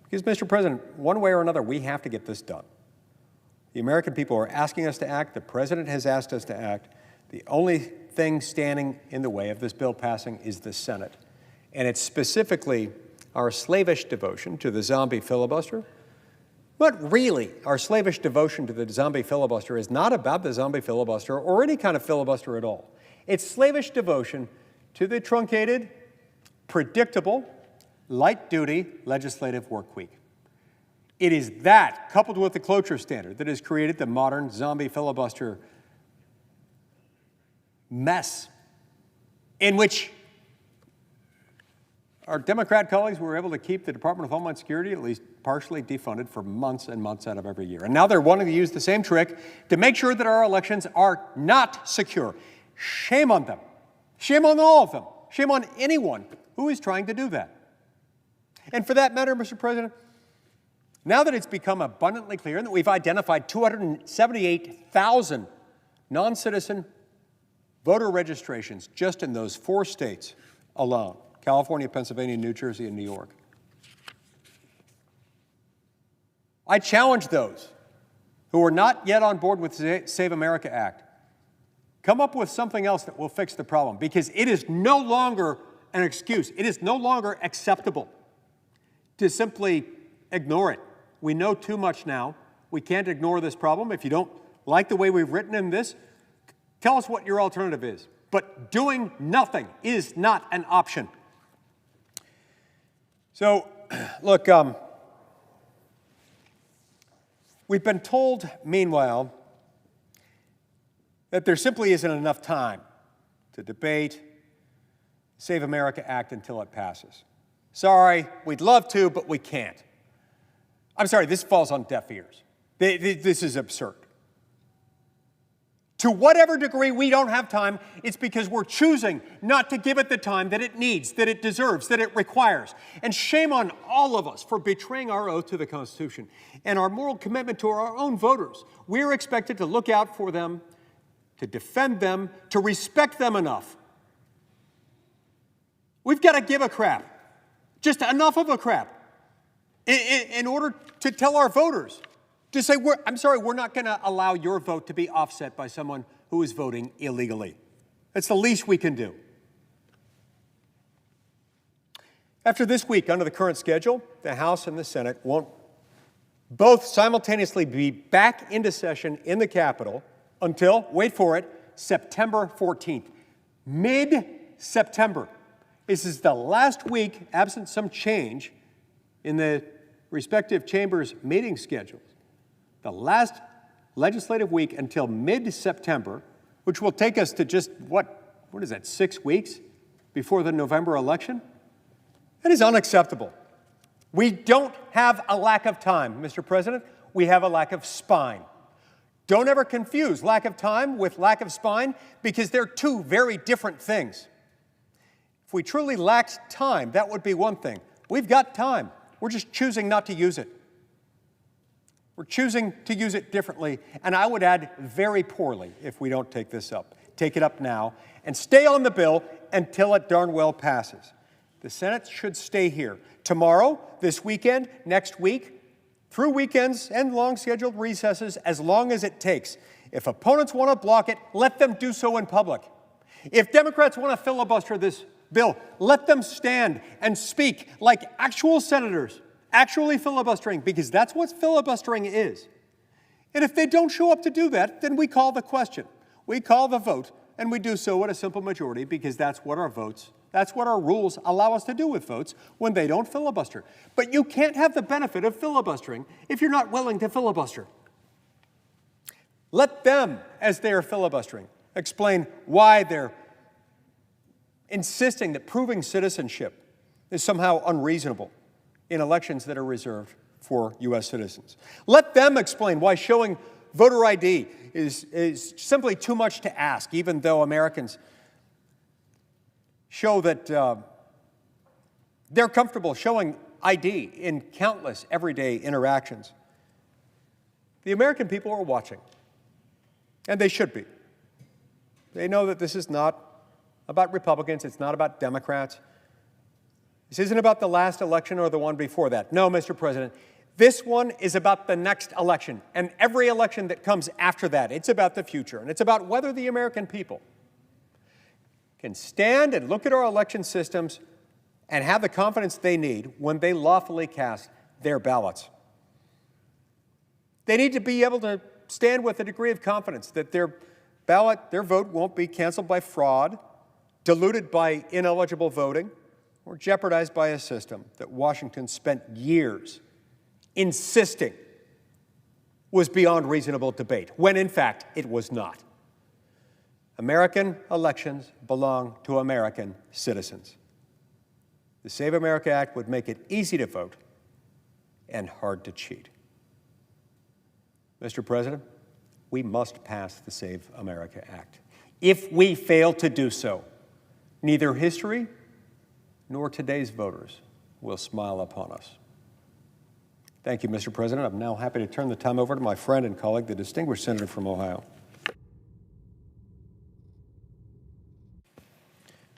Speaker 3: Because, Mr. President, one way or another, we have to get this done. The American people are asking us to act. The President has asked us to act. The only thing standing in the way of this bill passing is the Senate. And it's specifically our slavish devotion to the zombie filibuster. But really, our slavish devotion to the zombie filibuster is not about the zombie filibuster or any kind of filibuster at all. It's slavish devotion to the truncated, predictable, light-duty legislative work week. It is that, coupled with the cloture standard, that has created the modern zombie filibuster mess in which our Democrat colleagues were able to keep the Department of Homeland Security at least partially defunded for months and months out of every year. And now they're wanting to use the same trick to make sure that our elections are not secure. Shame on them. Shame on all of them. Shame on anyone who is trying to do that. And for that matter, Mr. President, now that it's become abundantly clear that we've identified 278,000 non-citizen voter registrations just in those 4 states alone, California, Pennsylvania, New Jersey, and New York. I challenge those who are not yet on board with the Save America Act. Come up with something else that will fix the problem, because it is no longer an excuse. It is no longer acceptable to simply ignore it. We know too much now. We can't ignore this problem. If you don't like the way we've written in this, tell us what your alternative is. But doing nothing is not an option. So, look, We've been told, meanwhile, that there simply isn't enough time to debate the Save America Act until it passes. Sorry, we'd love to, but we can't. I'm sorry, this falls on deaf ears. This is absurd. To whatever degree we don't have time, it's because we're choosing not to give it the time that it needs, that it deserves, that it requires. And shame on all of us for betraying our oath to the Constitution and our moral commitment to our own voters. We're expected to look out for them, to defend them, to respect them enough. We've got to give a crap, just enough of a crap, in order to tell our voters, to say, I'm sorry, we're not going to allow your vote to be offset by someone who is voting illegally. That's the least we can do. After this week, under the current schedule, the House and the Senate won't both simultaneously be back into session in the Capitol until, wait for it, September 14th. Mid-September. This is the last week, absent some change in the respective chambers' meeting schedules. The last legislative week until mid-September, which will take us to just, what is that, 6 weeks before the November election? That is unacceptable. We don't have a lack of time, Mr. President. We have a lack of spine. Don't ever confuse lack of time with lack of spine, because they're two very different things. If we truly lacked time, that would be one thing. We've got time. We're just choosing not to use it. We're choosing to use it differently, and I would add very poorly if we don't take this up. Take it up now and stay on the bill until it darn well passes. The Senate should stay here tomorrow, this weekend, next week, through weekends and long scheduled recesses, as long as it takes. If opponents want to block it, let them do so in public. If Democrats want to filibuster this bill, let them stand and speak like actual senators, actually filibustering, because that's what filibustering is. And if they don't show up to do that, then we call the question. We call the vote, and we do so at a simple majority, because that's what our rules allow us to do with votes when they don't filibuster. But you can't have the benefit of filibustering if you're not willing to filibuster. Let them, as they are filibustering, explain why they're insisting that proving citizenship is somehow unreasonable in elections that are reserved for U.S. citizens. Let them explain why showing voter ID is simply too much to ask, even though Americans show that they're comfortable showing ID in countless everyday interactions. The American people are watching, and they should be. They know that this is not about Republicans, it's not about Democrats. This isn't about the last election or the one before that. No, Mr. President, this one is about the next election and every election that comes after that. It's about the future, and it's about whether the American people can stand and look at our election systems and have the confidence they need when they lawfully cast their ballots. They need to be able to stand with a degree of confidence that their ballot, their vote won't be canceled by fraud, diluted by ineligible voting, or jeopardized by a system that Washington spent years insisting was beyond reasonable debate, when in fact it was not. American elections belong to American citizens. The Save America Act would make it easy to vote and hard to cheat. Mr. President, we must pass the Save America Act. If we fail to do so, neither history nor today's voters will smile upon us. Thank you, Mr. President. I'm now happy to turn the time over to my friend and colleague, the distinguished senator from Ohio.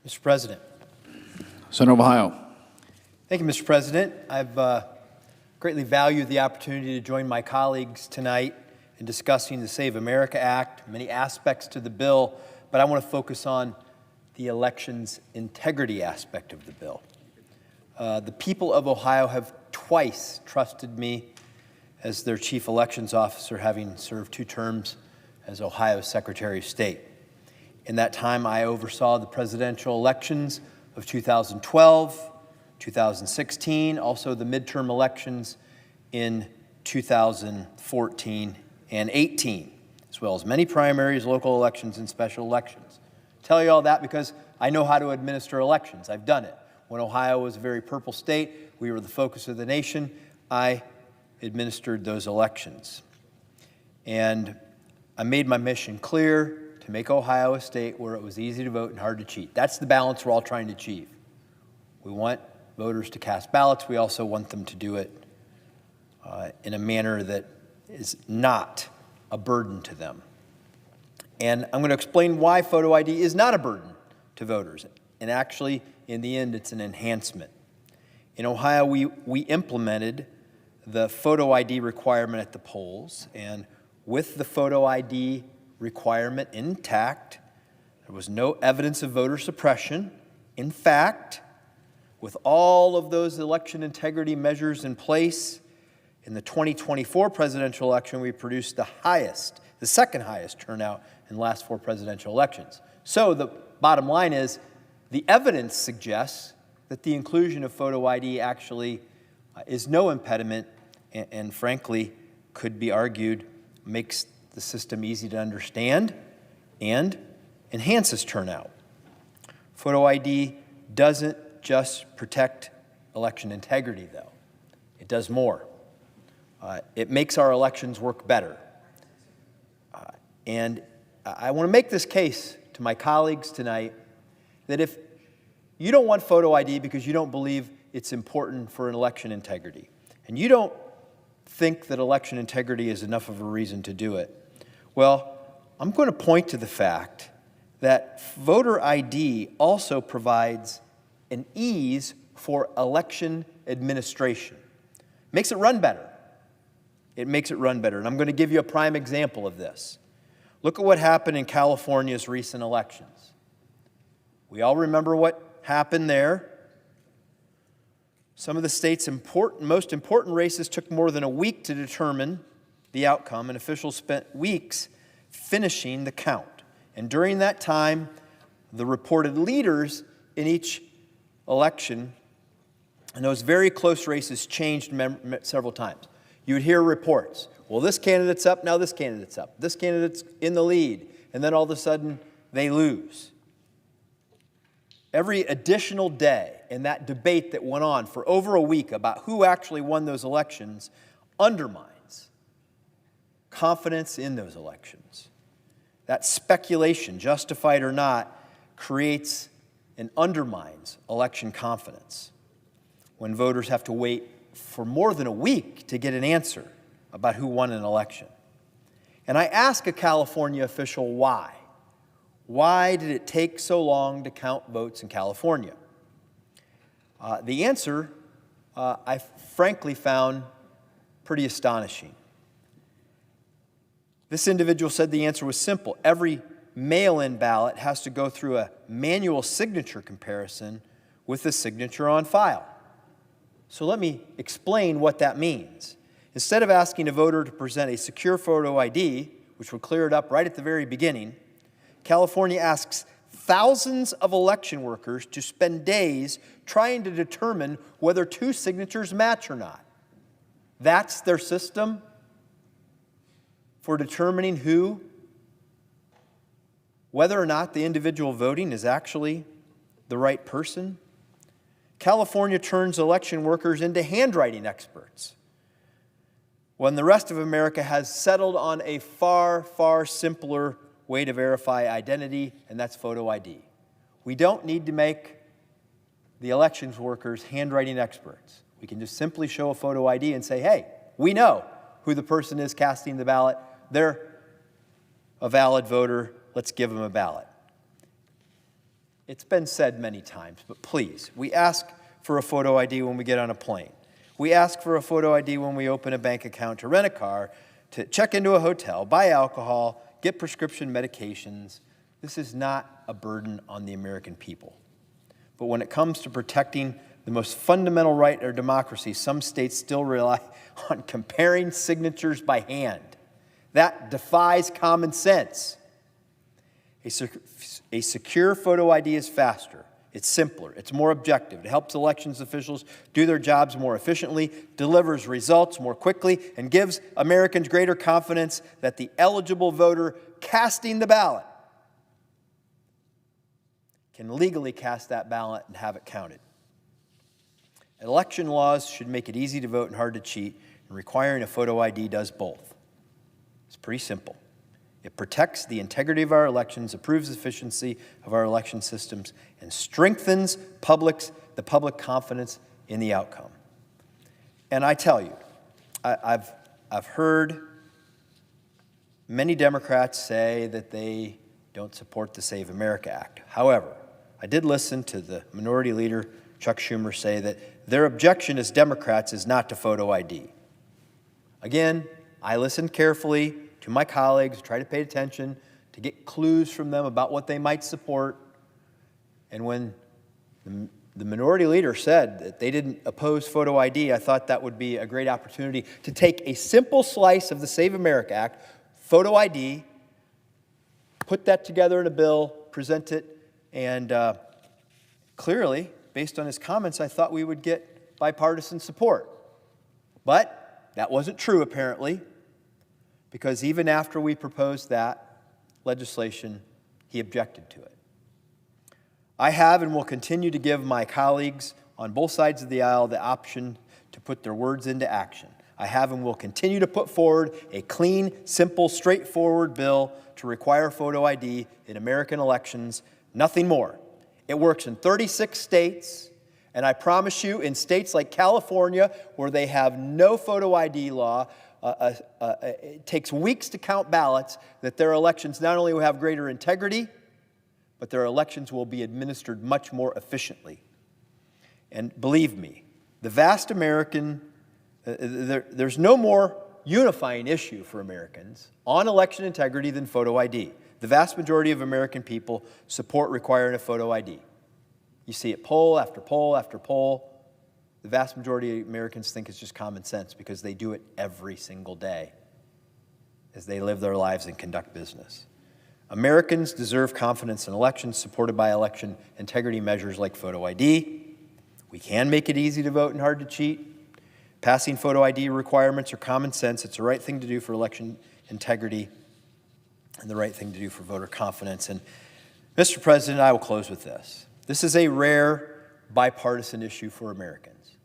Speaker 4: Mr. President.
Speaker 2: Senator of Ohio.
Speaker 4: Thank you, Mr. President. I've greatly valued the opportunity to join my colleagues tonight in discussing the Save America Act, many aspects to the bill, but I want to focus on the elections integrity aspect of the bill. The people of Ohio have twice trusted me as their chief elections officer, having served 2 terms as Ohio's Secretary of State. In that time, I oversaw the presidential elections of 2012, 2016, also the midterm elections in 2014 and 18, as well as many primaries, local elections, and special elections. I tell you all that because I know how to administer elections. I've done it. When Ohio was a very purple state, we were the focus of the nation, I administered those elections. And I made my mission clear to make Ohio a state where it was easy to vote and hard to cheat. That's the balance we're all trying to achieve. We want voters to cast ballots. We also want them to do it in a manner that is not a burden to them. And I'm going to explain why photo ID is not a burden to voters. And actually, in the end, it's an enhancement. In Ohio, we implemented the photo ID requirement at the polls, and with the photo ID requirement intact, there was no evidence of voter suppression. In fact, with all of those election integrity measures in place, in the 2024 presidential election, we produced the second highest turnout in the last 4 presidential elections. So the bottom line is, the evidence suggests that the inclusion of photo ID actually is no impediment and frankly, could be argued, makes the system easy to understand and enhances turnout. Photo ID doesn't just protect election integrity, though. It does more. It makes our elections work better. And I want to make this case to my colleagues tonight that if you don't want photo ID because you don't believe it's important for an election integrity, and you don't think that election integrity is enough of a reason to do it, well, I'm going to point to the fact that voter ID also provides an ease for election administration. Makes it run better. It makes it run better. And I'm going to give you a prime example of this. Look at what happened in California's recent elections. We all remember what happened there. Some of the state's most important races took more than a week to determine the outcome, and officials spent weeks finishing the count. And during that time, the reported leaders in each election, and those very close races, changed several times. You would hear reports, well, this candidate's up, now this candidate's up. This candidate's in the lead, and then all of a sudden, they lose. Every additional day in that debate that went on for over a week about who actually won those elections undermines confidence in those elections. That speculation, justified or not, creates and undermines election confidence when voters have to wait for more than a week to get an answer about who won an election. And I ask a California official why. Why did it take so long to count votes in California? The answer I frankly found pretty astonishing. This individual said the answer was simple. Every mail-in ballot has to go through a manual signature comparison with the signature on file. So let me explain what that means. Instead of asking a voter to present a secure photo ID, which would clear it up right at the very beginning, California asks thousands of election workers to spend days trying to determine whether 2 signatures match or not. That's their system for determining whether or not the individual voting is actually the right person. California turns election workers into handwriting experts when the rest of America has settled on a far, far simpler way to verify identity, and that's photo ID. We don't need to make the elections workers handwriting experts. We can just simply show a photo ID and say, hey, we know who the person is casting the ballot. They're a valid voter. Let's give them a ballot. It's been said many times, but please, we ask for a photo ID when we get on a plane. We ask for a photo ID when we open a bank account, to rent a car, to check into a hotel, buy alcohol, get prescription medications. This is not a burden on the American people. But when it comes to protecting the most fundamental right in our democracy, some states still rely on comparing signatures by hand. That defies common sense. A secure photo ID is faster. It's simpler, it's more objective, it helps elections officials do their jobs more efficiently, delivers results more quickly, and gives Americans greater confidence that the eligible voter casting the ballot can legally cast that ballot and have it counted. Election laws should make it easy to vote and hard to cheat, and requiring a photo ID does both. It's pretty simple. It protects the integrity of our elections, improves efficiency of our election systems, and strengthens the public confidence in the outcome. And I tell you, I've heard many Democrats say that they don't support the Save America Act. However, I did listen to the Minority Leader, Chuck Schumer, say that their objection as Democrats is not to photo ID. Again, I listened carefully to my colleagues, try to pay attention, to get clues from them about what they might support. And when the Minority Leader said that they didn't oppose photo ID, I thought that would be a great opportunity to take a simple slice of the Save America Act, photo ID, put that together in a bill, present it, and clearly, based on his comments, I thought we would get bipartisan support. But that wasn't true, apparently, because even after we proposed that legislation, he objected to it. I have and will continue to give my colleagues on both sides of the aisle the option to put their words into action. I have and will continue to put forward a clean, simple, straightforward bill to require photo ID in American elections, nothing more. It works in 36 states, and I promise you, in states like California, where they have no photo ID law, it takes weeks to count ballots, that their elections not only will have greater integrity, but their elections will be administered much more efficiently. And believe me, the vast American, there's no more unifying issue for Americans on election integrity than photo ID. The vast majority of American people support requiring a photo ID. You see it poll after poll after poll. The vast majority of Americans think it's just common sense because they do it every single day as they live their lives and conduct business. Americans deserve confidence in elections supported by election integrity measures like photo ID. We can make it easy to vote and hard to cheat. Passing photo ID requirements are common sense. It's the right thing to do for election integrity and the right thing to do for voter confidence. And Mr. President, I will close with this. This is a rare bipartisan issue for Americans.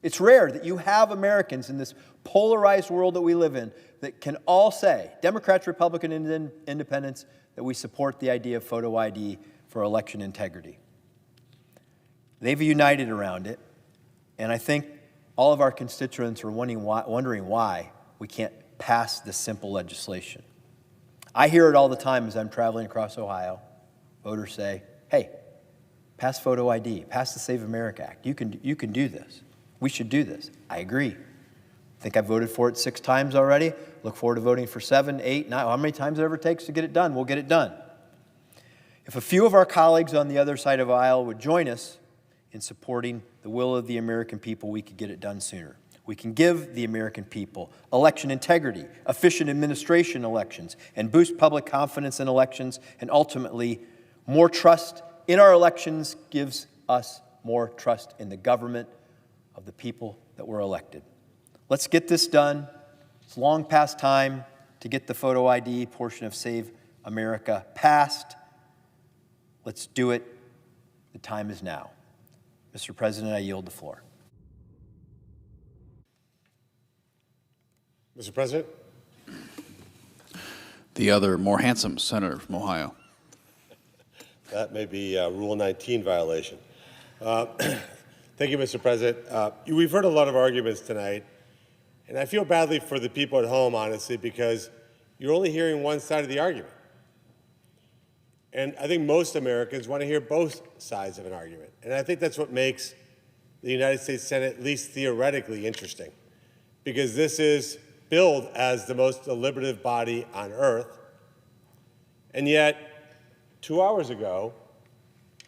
Speaker 4: It's rare that you have Americans in this polarized world that we live in that can all say, Democrats, Republicans, and Independents, that we support the idea of photo ID for election integrity. They've united around it, and I think all of our constituents are wondering why we can't pass this simple legislation. I hear it all the time as I'm traveling across Ohio. Voters say, hey, pass photo ID, pass the Save America Act. You can do this. We should do this. I agree. I think I've voted for it 6 times already. Look forward to voting for 7, 8, 9, how many times it ever takes to get it done, we'll get it done. If a few of our colleagues on the other side of the aisle would join us in supporting the will of the American people, we could get it done sooner. We can give the American people election integrity, efficient administration elections, and boost public confidence in elections, and ultimately, more trust in our elections gives us more trust in the government of the people that were elected. Let's get this done. It's long past time to get the photo ID portion of Save America passed. Let's do it. The time is now. Mr. President, I yield the floor.
Speaker 5: Mr. President?
Speaker 2: The other, more handsome senator from Ohio.
Speaker 5: That may be a Rule 19 violation. Thank you, Mr. President. We've heard a lot of arguments tonight, and I feel badly for the people at home, honestly, because you're only hearing one side of the argument. And I think most Americans want to hear both sides of an argument. And I think that's what makes the United States Senate, at least theoretically, interesting, because this is billed as the most deliberative body on earth. And yet, 2 hours ago,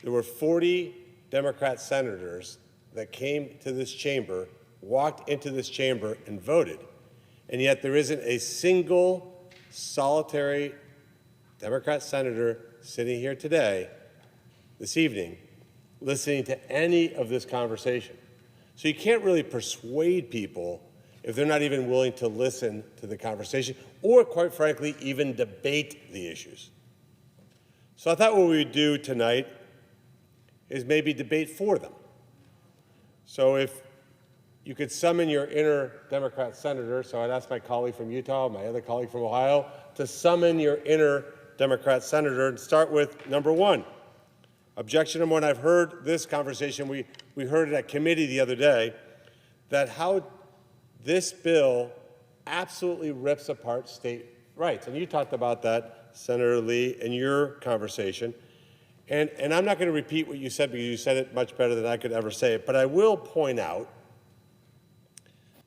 Speaker 5: there were 40 Democrat senators that came to this chamber, walked into this chamber, and voted. And yet there isn't a single solitary Democrat senator sitting here today, this evening, listening to any of this conversation. So you can't really persuade people if they're not even willing to listen to the conversation or, quite frankly, even debate the issues. So I thought what we would do tonight is maybe debate for them. So if you could summon your inner Democrat senator, so I'd ask my colleague from Utah, my other colleague from Ohio, to summon your inner Democrat senator and start with number one. Objection number one, I've heard this conversation, we heard it at committee the other day, that how this bill absolutely rips apart state rights. And you talked about that, Senator Lee, in your conversation. And I'm not going to repeat what you said because you said it much better than I could ever say it, but I will point out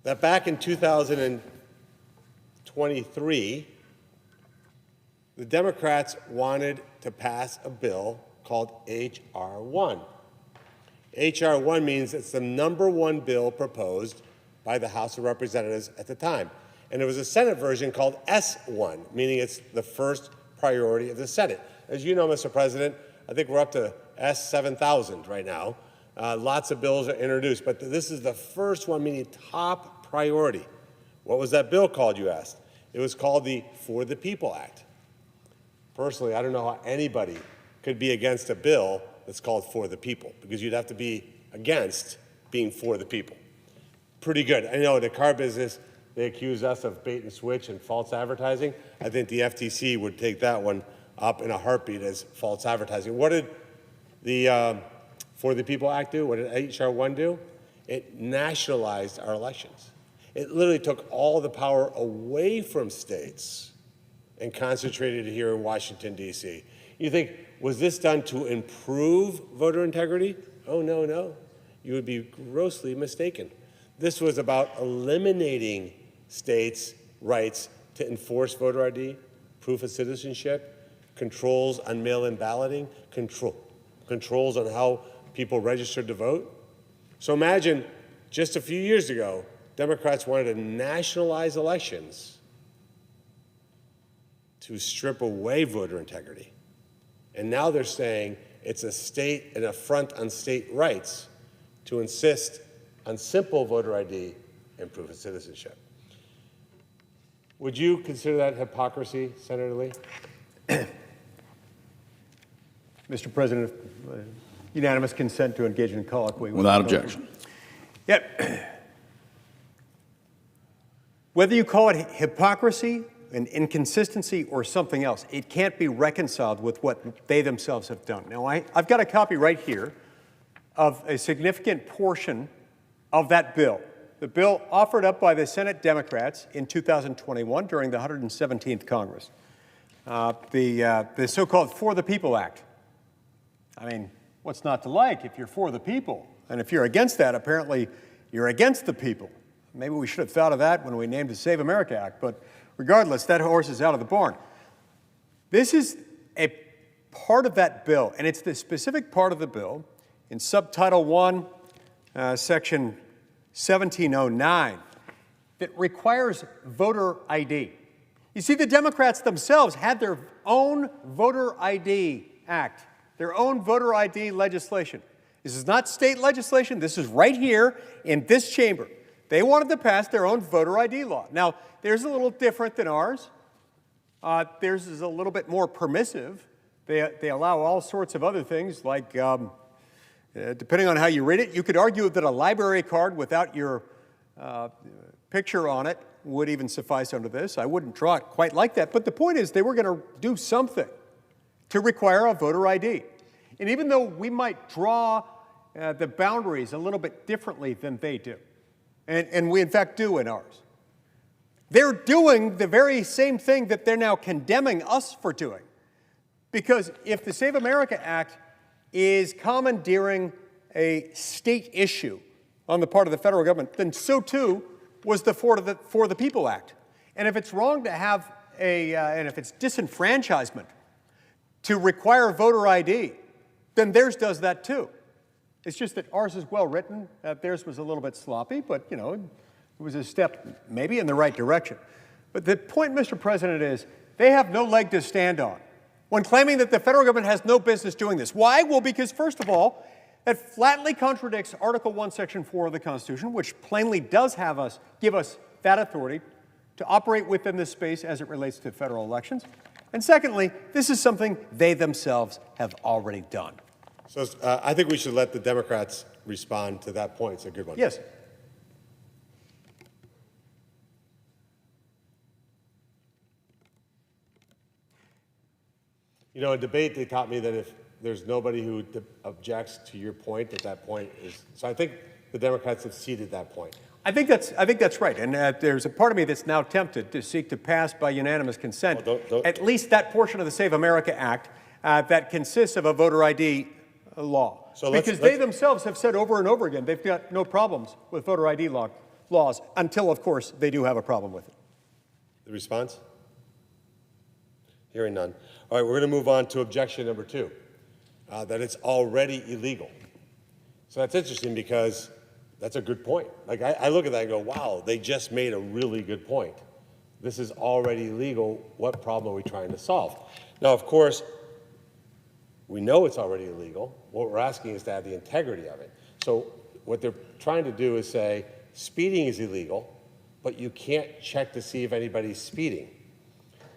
Speaker 5: that back in 2023, the Democrats wanted to pass a bill called H.R. 1. H.R. 1 means it's the number one bill proposed by the House of Representatives at the time. And there was a Senate version called S1, meaning it's the first priority of the Senate. As you know, Mr. President, I think we're up to S7000 right now. Lots of bills are introduced, but this is the first one, meaning top priority. What was that bill called, you asked? It was called the For the People Act. Personally, I don't know how anybody could be against a bill that's called For the People, because you'd have to be against being for the people. Pretty good. I know in the car business, they accuse us of bait and switch and false advertising. I think the FTC would take that one up in a heartbeat as false advertising. What did the For the People Act do? What did H.R. 1 do? It nationalized our elections. It literally took all the power away from states and concentrated it here in Washington, D.C. You think, was this done to improve voter integrity? Oh, no, no. You would be grossly mistaken. This was about eliminating states' rights to enforce voter ID, proof of citizenship, controls on mail-in balloting, controls on how people registered to vote. So imagine just a few years ago, Democrats wanted to nationalize elections to strip away voter integrity. And now they're saying it's an affront on state rights to insist on simple voter ID and proof of citizenship. Would you consider that hypocrisy, Senator Lee?
Speaker 3: Mr. President, unanimous consent to engage in colloquy.
Speaker 2: Without objection.
Speaker 3: Yep. Whether you call it hypocrisy, an inconsistency, or something else, it can't be reconciled with what they themselves have done. Now, I've got a copy right here of a significant portion of that bill. The bill offered up by the Senate Democrats in 2021 during the 117th Congress. The so-called For the People Act. I mean, what's not to like if you're for the people? And if you're against that, apparently you're against the people. Maybe we should have thought of that when we named the Save America Act, but regardless, that horse is out of the barn. This is a part of that bill, and it's the specific part of the bill in Subtitle 1, Section 1709, that requires voter ID. You see, the Democrats themselves had their own voter ID act, their own voter ID legislation. This is not state legislation. This is right here in this chamber. They wanted to pass their own voter ID law. Now, theirs is a little different than ours. Theirs is a little bit more permissive. They allow all sorts of other things, like, depending on how you read it, you could argue that a library card without your picture on it would even suffice under this. I wouldn't draw it quite like that. But the point is, they were going to do something to require a voter ID. And even though we might draw the boundaries a little bit differently than they do, and we in fact do in ours, they're doing the very same thing that they're now condemning us for doing. Because if the Save America Act is commandeering a state issue on the part of the federal government, then so too was the For the People Act. And if it's wrong to have and if it's disenfranchisement to require voter ID, then theirs does that too. It's just that ours is well written. Theirs was a little bit sloppy, but you know, it was a step maybe in the right direction. But the point, Mr. President, is they have no leg to stand on when claiming that the federal government has no business doing this. Why? Well, because first of all, That flatly contradicts Article 1, Section 4 of the Constitution, which plainly does give us that authority to operate within this space as it relates to federal elections. And secondly, this is something they themselves have already done.
Speaker 5: So I think we should let the Democrats respond to that point. It's a good one.
Speaker 3: Yes.
Speaker 5: You know, in debate, they taught me that if there's nobody who objects to your point, that point is. So I think the Democrats have ceded that point.
Speaker 3: I think that's right. And there's a part of me that's now tempted to seek to pass by unanimous consent at least that portion of the Save America Act that consists of a voter ID law. So because they themselves have said over and over again they've got no problems with voter ID laws until, of course, they do have a problem with it.
Speaker 5: The response? Hearing none. All right, we're going to move on to objection number 2, that it's already illegal. So that's interesting because that's a good point. Like, I look at that and go, wow, they just made a really good point. This is already illegal. What problem are we trying to solve? Now, of course, we know it's already illegal. What we're asking is to have the integrity of it. So what they're trying to do is say speeding is illegal, but you can't check to see if anybody's speeding,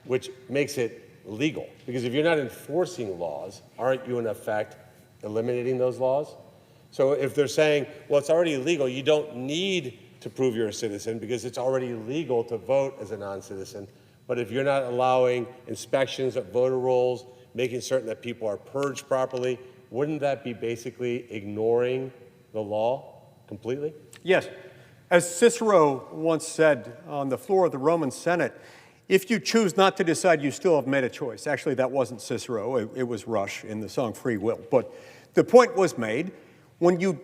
Speaker 5: which makes it legal. Because if you're not enforcing laws, aren't you in effect eliminating those laws? So if they're saying, well, it's already illegal, you don't need to prove you're a citizen because it's already illegal to vote as a non-citizen. But if you're not allowing inspections of voter rolls, making certain that people are purged properly, wouldn't that be basically ignoring the law completely?
Speaker 3: Yes. As Cicero once said on the floor of the Roman Senate, if you choose not to decide, you still have made a choice. Actually, that wasn't Cicero. It was Rush in the song Free Will. But the point was made, when you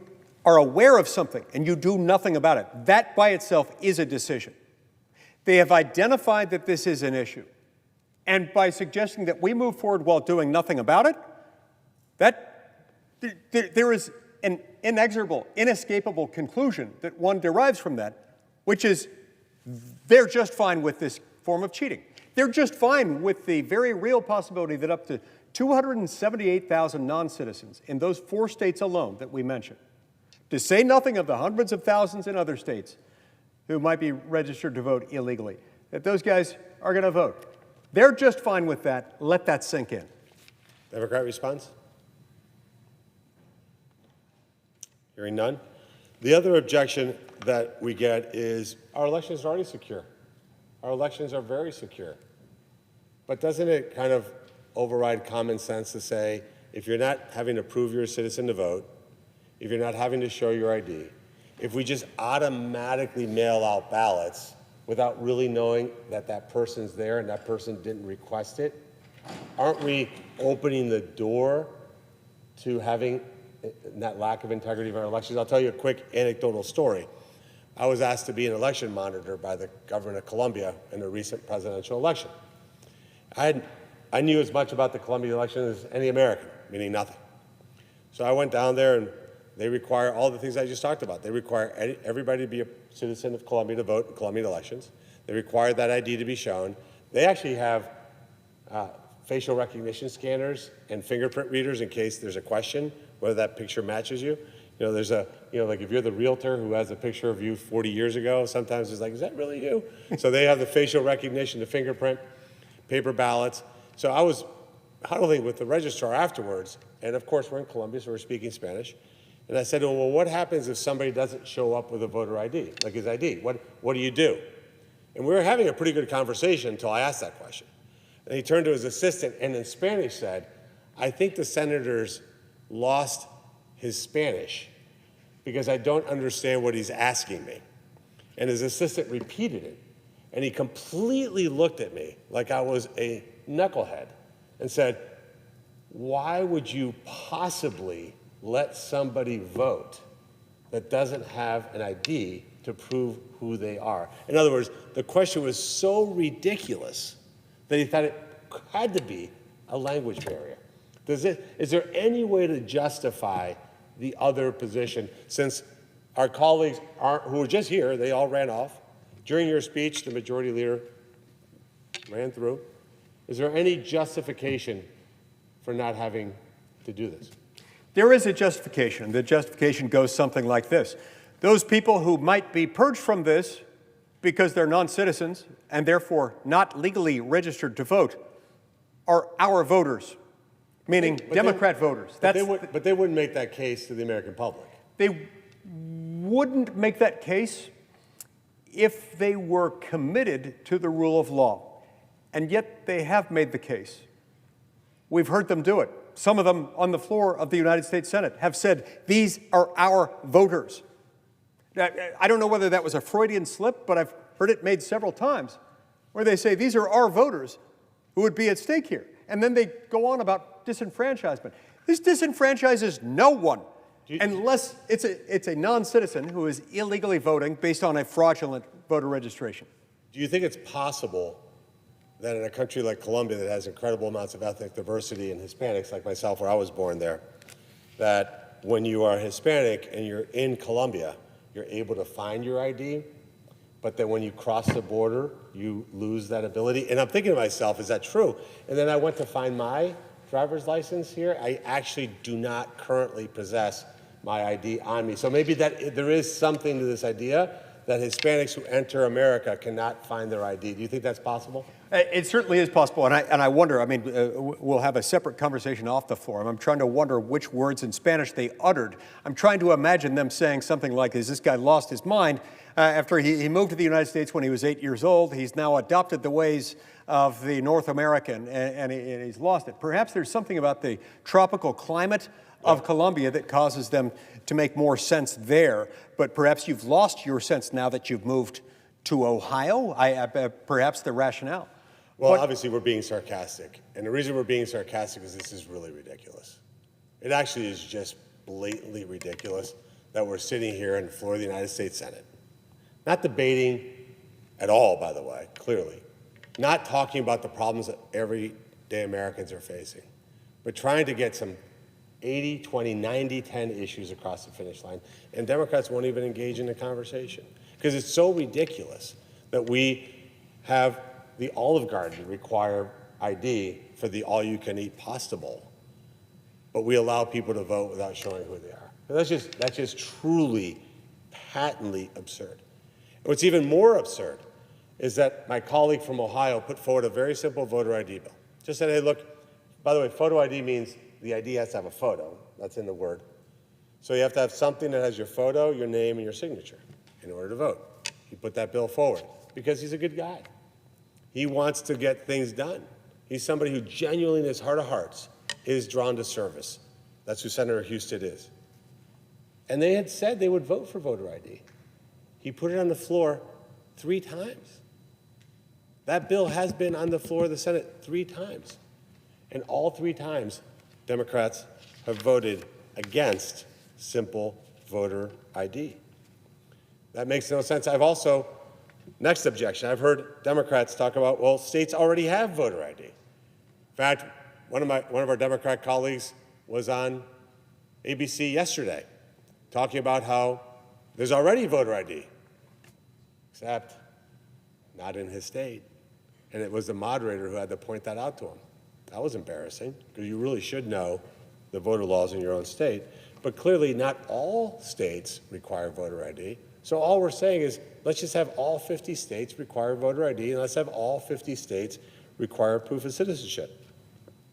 Speaker 3: are aware of something and you do nothing about it, that by itself is a decision. They have identified that this is an issue. And by suggesting that we move forward while doing nothing about it, there is an inexorable, inescapable conclusion that one derives from that, which is they're just fine with this form of cheating. They're just fine with the very real possibility that up to 278,000 non-citizens in those 4 states alone that we mentioned, to say nothing of the hundreds of thousands in other states who might be registered to vote illegally, that those guys are going to vote. They're just fine with that. Let that sink in.
Speaker 5: Democrat response? Hearing none. The other objection that we get is our elections are already secure. Our elections are very secure. But doesn't it kind of override common sense to say, if you're not having to prove you're a citizen to vote, if you're not having to show your ID, if we just automatically mail out ballots without really knowing that that person's there and that person didn't request it, aren't we opening the door to having that lack of integrity of our elections? I'll tell you a quick anecdotal story. I was asked to be an election monitor by the governor of Colombia in a recent presidential election. I knew as much about the Colombian election as any American, meaning nothing. So I went down there, and they require all the things I just talked about. They require everybody to be a citizen of Colombia to vote in Colombian elections. They require that ID to be shown. They actually have facial recognition scanners and fingerprint readers in case there's a question whether that picture matches you. You know, there's like if you're the realtor who has a picture of you 40 years ago, sometimes it's like, is that really you? So they have the facial recognition, the fingerprint, paper ballots. So I was huddling with the registrar afterwards, and of course we're in Colombia, so we're speaking Spanish. And I said to him, well, what happens if somebody doesn't show up with a voter ID, like his ID? What do you do? And we were having a pretty good conversation until I asked that question. And he turned to his assistant and in Spanish said, I think the senator's lost his Spanish because I don't understand what he's asking me. And his assistant repeated it. And he completely looked at me like I was a knucklehead and said, why would you possibly let somebody vote that doesn't have an ID to prove who they are? In other words, the question was so ridiculous that he thought it had to be a language barrier. Is there any way to justify the other position, since our colleagues who were just here, they all ran off. During your speech, the majority leader ran through. Is there any justification for not having to do this?
Speaker 3: There is a justification. The justification goes something like this. Those people who might be purged from this because they're non-citizens and therefore not legally registered to vote are our voters, meaning Democrat voters.
Speaker 5: But they wouldn't make that case to the American public.
Speaker 3: They wouldn't make that case if they were committed to the rule of law. And yet they have made the case. We've heard them do it. Some of them on the floor of the United States Senate have said, these are our voters. I don't know whether that was a Freudian slip, but I've heard it made several times, where they say, these are our voters who would be at stake here. And then they go on about disenfranchisement. This disenfranchises no one, unless it's a non-citizen who is illegally voting based on a fraudulent voter registration.
Speaker 5: Do you think it's possible that in a country like Colombia that has incredible amounts of ethnic diversity and Hispanics like myself, where I was born there, that when you are Hispanic and you're in Colombia, you're able to find your ID, but that when you cross the border, you lose that ability? And I'm thinking to myself, is that true? And then I went to find my driver's license here. I actually do not currently possess my ID on me. So maybe that there is something to this idea that Hispanics who enter America cannot find their ID. Do you think that's possible?
Speaker 3: It certainly is possible, and I wonder, I mean, we'll have a separate conversation off the forum. I'm trying to wonder which words in Spanish they uttered. I'm trying to imagine them saying something like, has this guy lost his mind? After he moved to the United States when he was 8 years old, he's now adopted the ways of the North American, and he's lost it. Perhaps there's something about the tropical climate of Colombia that causes them to make more sense there. But perhaps you've lost your sense now that you've moved to Ohio, perhaps the rationale.
Speaker 5: Well, obviously we're being sarcastic. And the reason we're being sarcastic is this is really ridiculous. It actually is just blatantly ridiculous that we're sitting here in the floor of the United States Senate, not debating at all, by the way, clearly, not talking about the problems that everyday Americans are facing, but trying to get some 80, 20, 90, 10 issues across the finish line, and Democrats won't even engage in the conversation. Because it's so ridiculous that we have the Olive Garden require ID for the all-you-can-eat pasta bowl, but we allow people to vote without showing who they are. That's just truly, patently absurd. And what's even more absurd is that my colleague from Ohio put forward a very simple voter ID bill. Just said, hey, look, by the way, photo ID means the ID has to have a photo. That's in the word. So you have to have something that has your photo, your name, and your signature in order to vote. He put that bill forward because he's a good guy. He wants to get things done. He's somebody who genuinely, in his heart of hearts, is drawn to service. That's who Senator Husted is. And they had said they would vote for voter ID. He put it on the floor 3 times. That bill has been on the floor of the Senate 3 times. And all 3 times, Democrats have voted against simple voter ID. That makes no sense. I've also, next objection, I've heard Democrats talk about, well, states already have voter ID. In fact, one of our Democrat colleagues was on ABC yesterday talking about how there's already voter ID, except not in his state. And it was the moderator who had to point that out to him. That was embarrassing, because you really should know the voter laws in your own state. But clearly, not all states require voter ID. So all we're saying is, let's just have all 50 states require voter ID, and let's have all 50 states require proof of citizenship.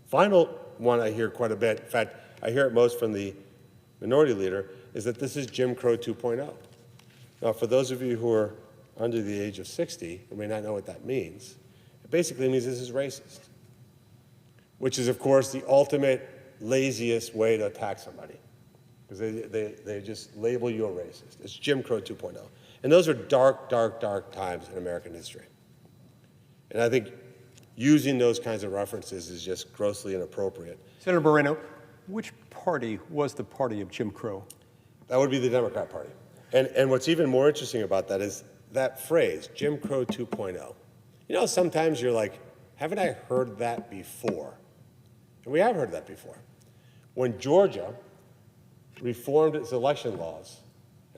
Speaker 5: Final one I hear quite a bit, in fact, I hear it most from the minority leader, is that this is Jim Crow 2.0. Now, for those of you who are under the age of 60 who may not know what that means, it basically means this is racist, which is, of course, the ultimate laziest way to attack somebody, because they just label you a racist. It's Jim Crow 2.0. And those are dark, dark, dark times in American history. And I think using those kinds of references is just grossly inappropriate.
Speaker 3: Senator Moreno, which party was the party of Jim Crow?
Speaker 5: That would be the Democrat Party. And what's even more interesting about that is that phrase, Jim Crow 2.0. You know, sometimes you're like, haven't I heard that before? And we have heard that before. When Georgia reformed its election laws,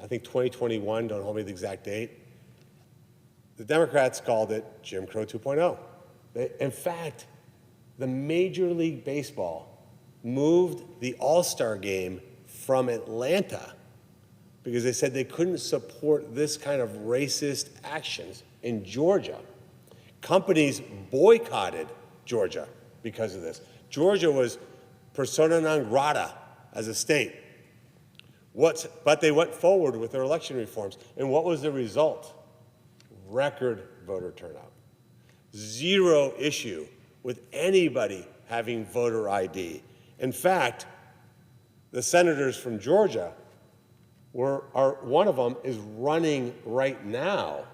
Speaker 5: I think 2021, don't hold me to the exact date, the Democrats called it Jim Crow 2.0. In fact, the Major League Baseball moved the All-Star game from Atlanta because they said they couldn't support this kind of racist actions in Georgia. Companies boycotted Georgia because of this. Georgia was persona non grata as a state. But they went forward with their election reforms. And what was the result? Record voter turnout. Zero issue with anybody having voter ID. In fact, the senators from Georgia one of them is running right now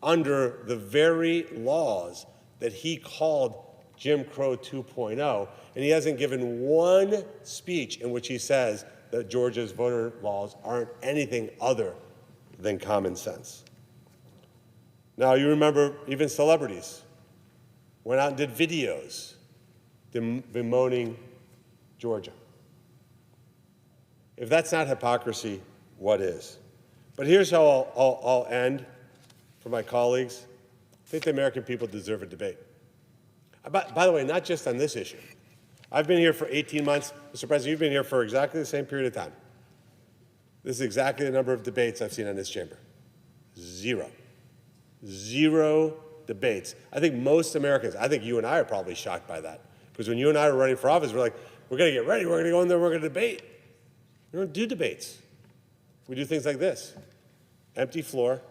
Speaker 5: under the very laws that he called Jim Crow 2.0, and he hasn't given one speech in which he says that Georgia's voter laws aren't anything other than common sense. Now, you remember even celebrities went out and did videos bemoaning Georgia. If that's not hypocrisy, what is? But here's how I'll end for my colleagues. I think the American people deserve a debate. By the way, not just on this issue. I've been here for 18 months. Mr. President, you've been here for exactly the same period of time. This is exactly the number of debates I've seen in this chamber. Zero. Zero debates. I think most Americans, I think you and I are probably shocked by that. Because when you and I were running for office, we're like, we're going to get ready, we're going to go in there, we're going to debate. We don't do debates. We do things like this. Empty floor,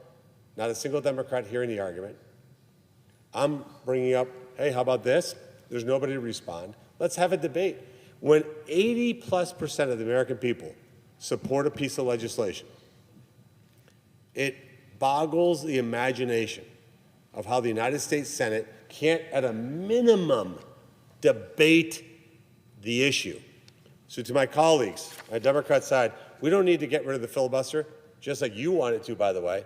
Speaker 5: not a single Democrat hearing the argument. I'm bringing up, hey, how about this? There's nobody to respond. Let's have a debate. When 80+% of the American people support a piece of legislation, it boggles the imagination of how the United States Senate can't, at a minimum, debate the issue. So to my colleagues on the Democrat side, we don't need to get rid of the filibuster, just like you wanted to, by the way.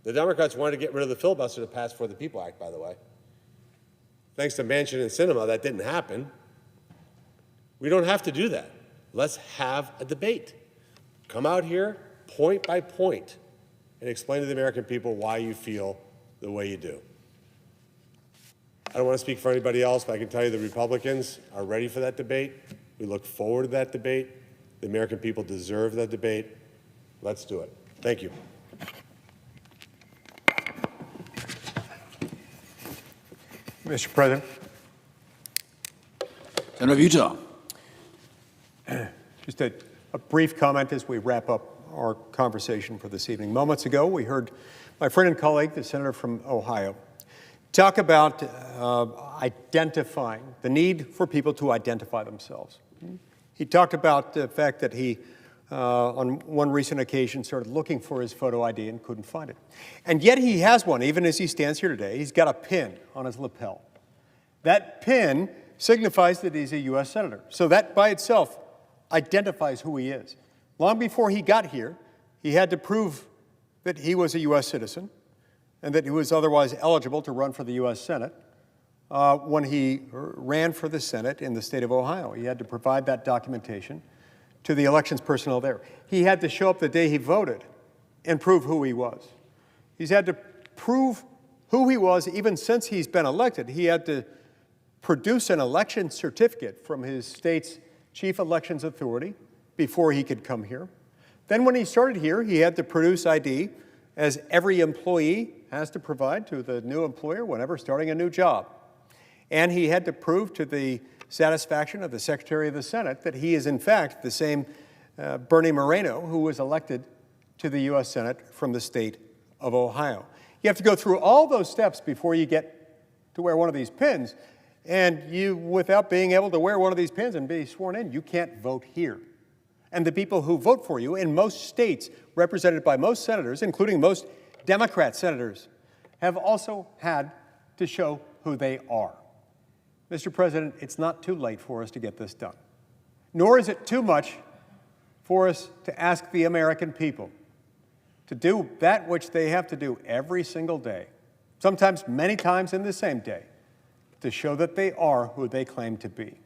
Speaker 5: The Democrats wanted to get rid of the filibuster to pass For the People Act, by the way. Thanks to Manchin and Sinema, that didn't happen. We don't have to do that. Let's have a debate. Come out here, point by point, and explain to the American people why you feel the way you do. I don't want to speak for anybody else, but I can tell you the Republicans are ready for that debate. We look forward to that debate. The American people deserve that debate. Let's do it. Thank you.
Speaker 3: Mr. President.
Speaker 2: Senator of Utah.
Speaker 3: Just a brief comment as we wrap up our conversation for this evening. Moments ago, we heard my friend and colleague, the senator from Ohio, talk about identifying, the need for people to identify themselves. He talked about the fact that he, on one recent occasion, started looking for his photo ID and couldn't find it. And yet he has one, even as he stands here today. He's got a pin on his lapel. That pin signifies that he's a U.S. senator. So that by itself identifies who he is. Long before he got here, he had to prove that he was a U.S. citizen and that he was otherwise eligible to run for the U.S. Senate. When he ran for the Senate in the state of Ohio, he had to provide that documentation to the elections personnel there. He had to show up the day he voted and prove who he was. He's had to prove who he was even since he's been elected. He had to produce an election certificate from his state's chief elections authority before he could come here. Then when he started here, he had to produce ID, as every employee has to provide to the new employer whenever starting a new job. And he had to prove to the satisfaction of the Secretary of the Senate that he is in fact the same Bernie Moreno who was elected to the U.S. Senate from the state of Ohio. You have to go through all those steps before you get to wear one of these pins. And you, without being able to wear one of these pins and be sworn in, you can't vote here. And the people who vote for you in most states, represented by most senators, including most Democrat senators, have also had to show who they are. Mr. President, it's not too late for us to get this done. Nor is it too much for us to ask the American people to do that which they have to do every single day, sometimes many times in the same day, to show that they are who they claim to be.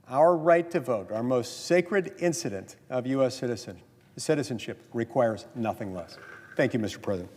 Speaker 3: Our right to vote, our most sacred incident of U.S. citizenship, requires nothing less. Thank you, Mr. President.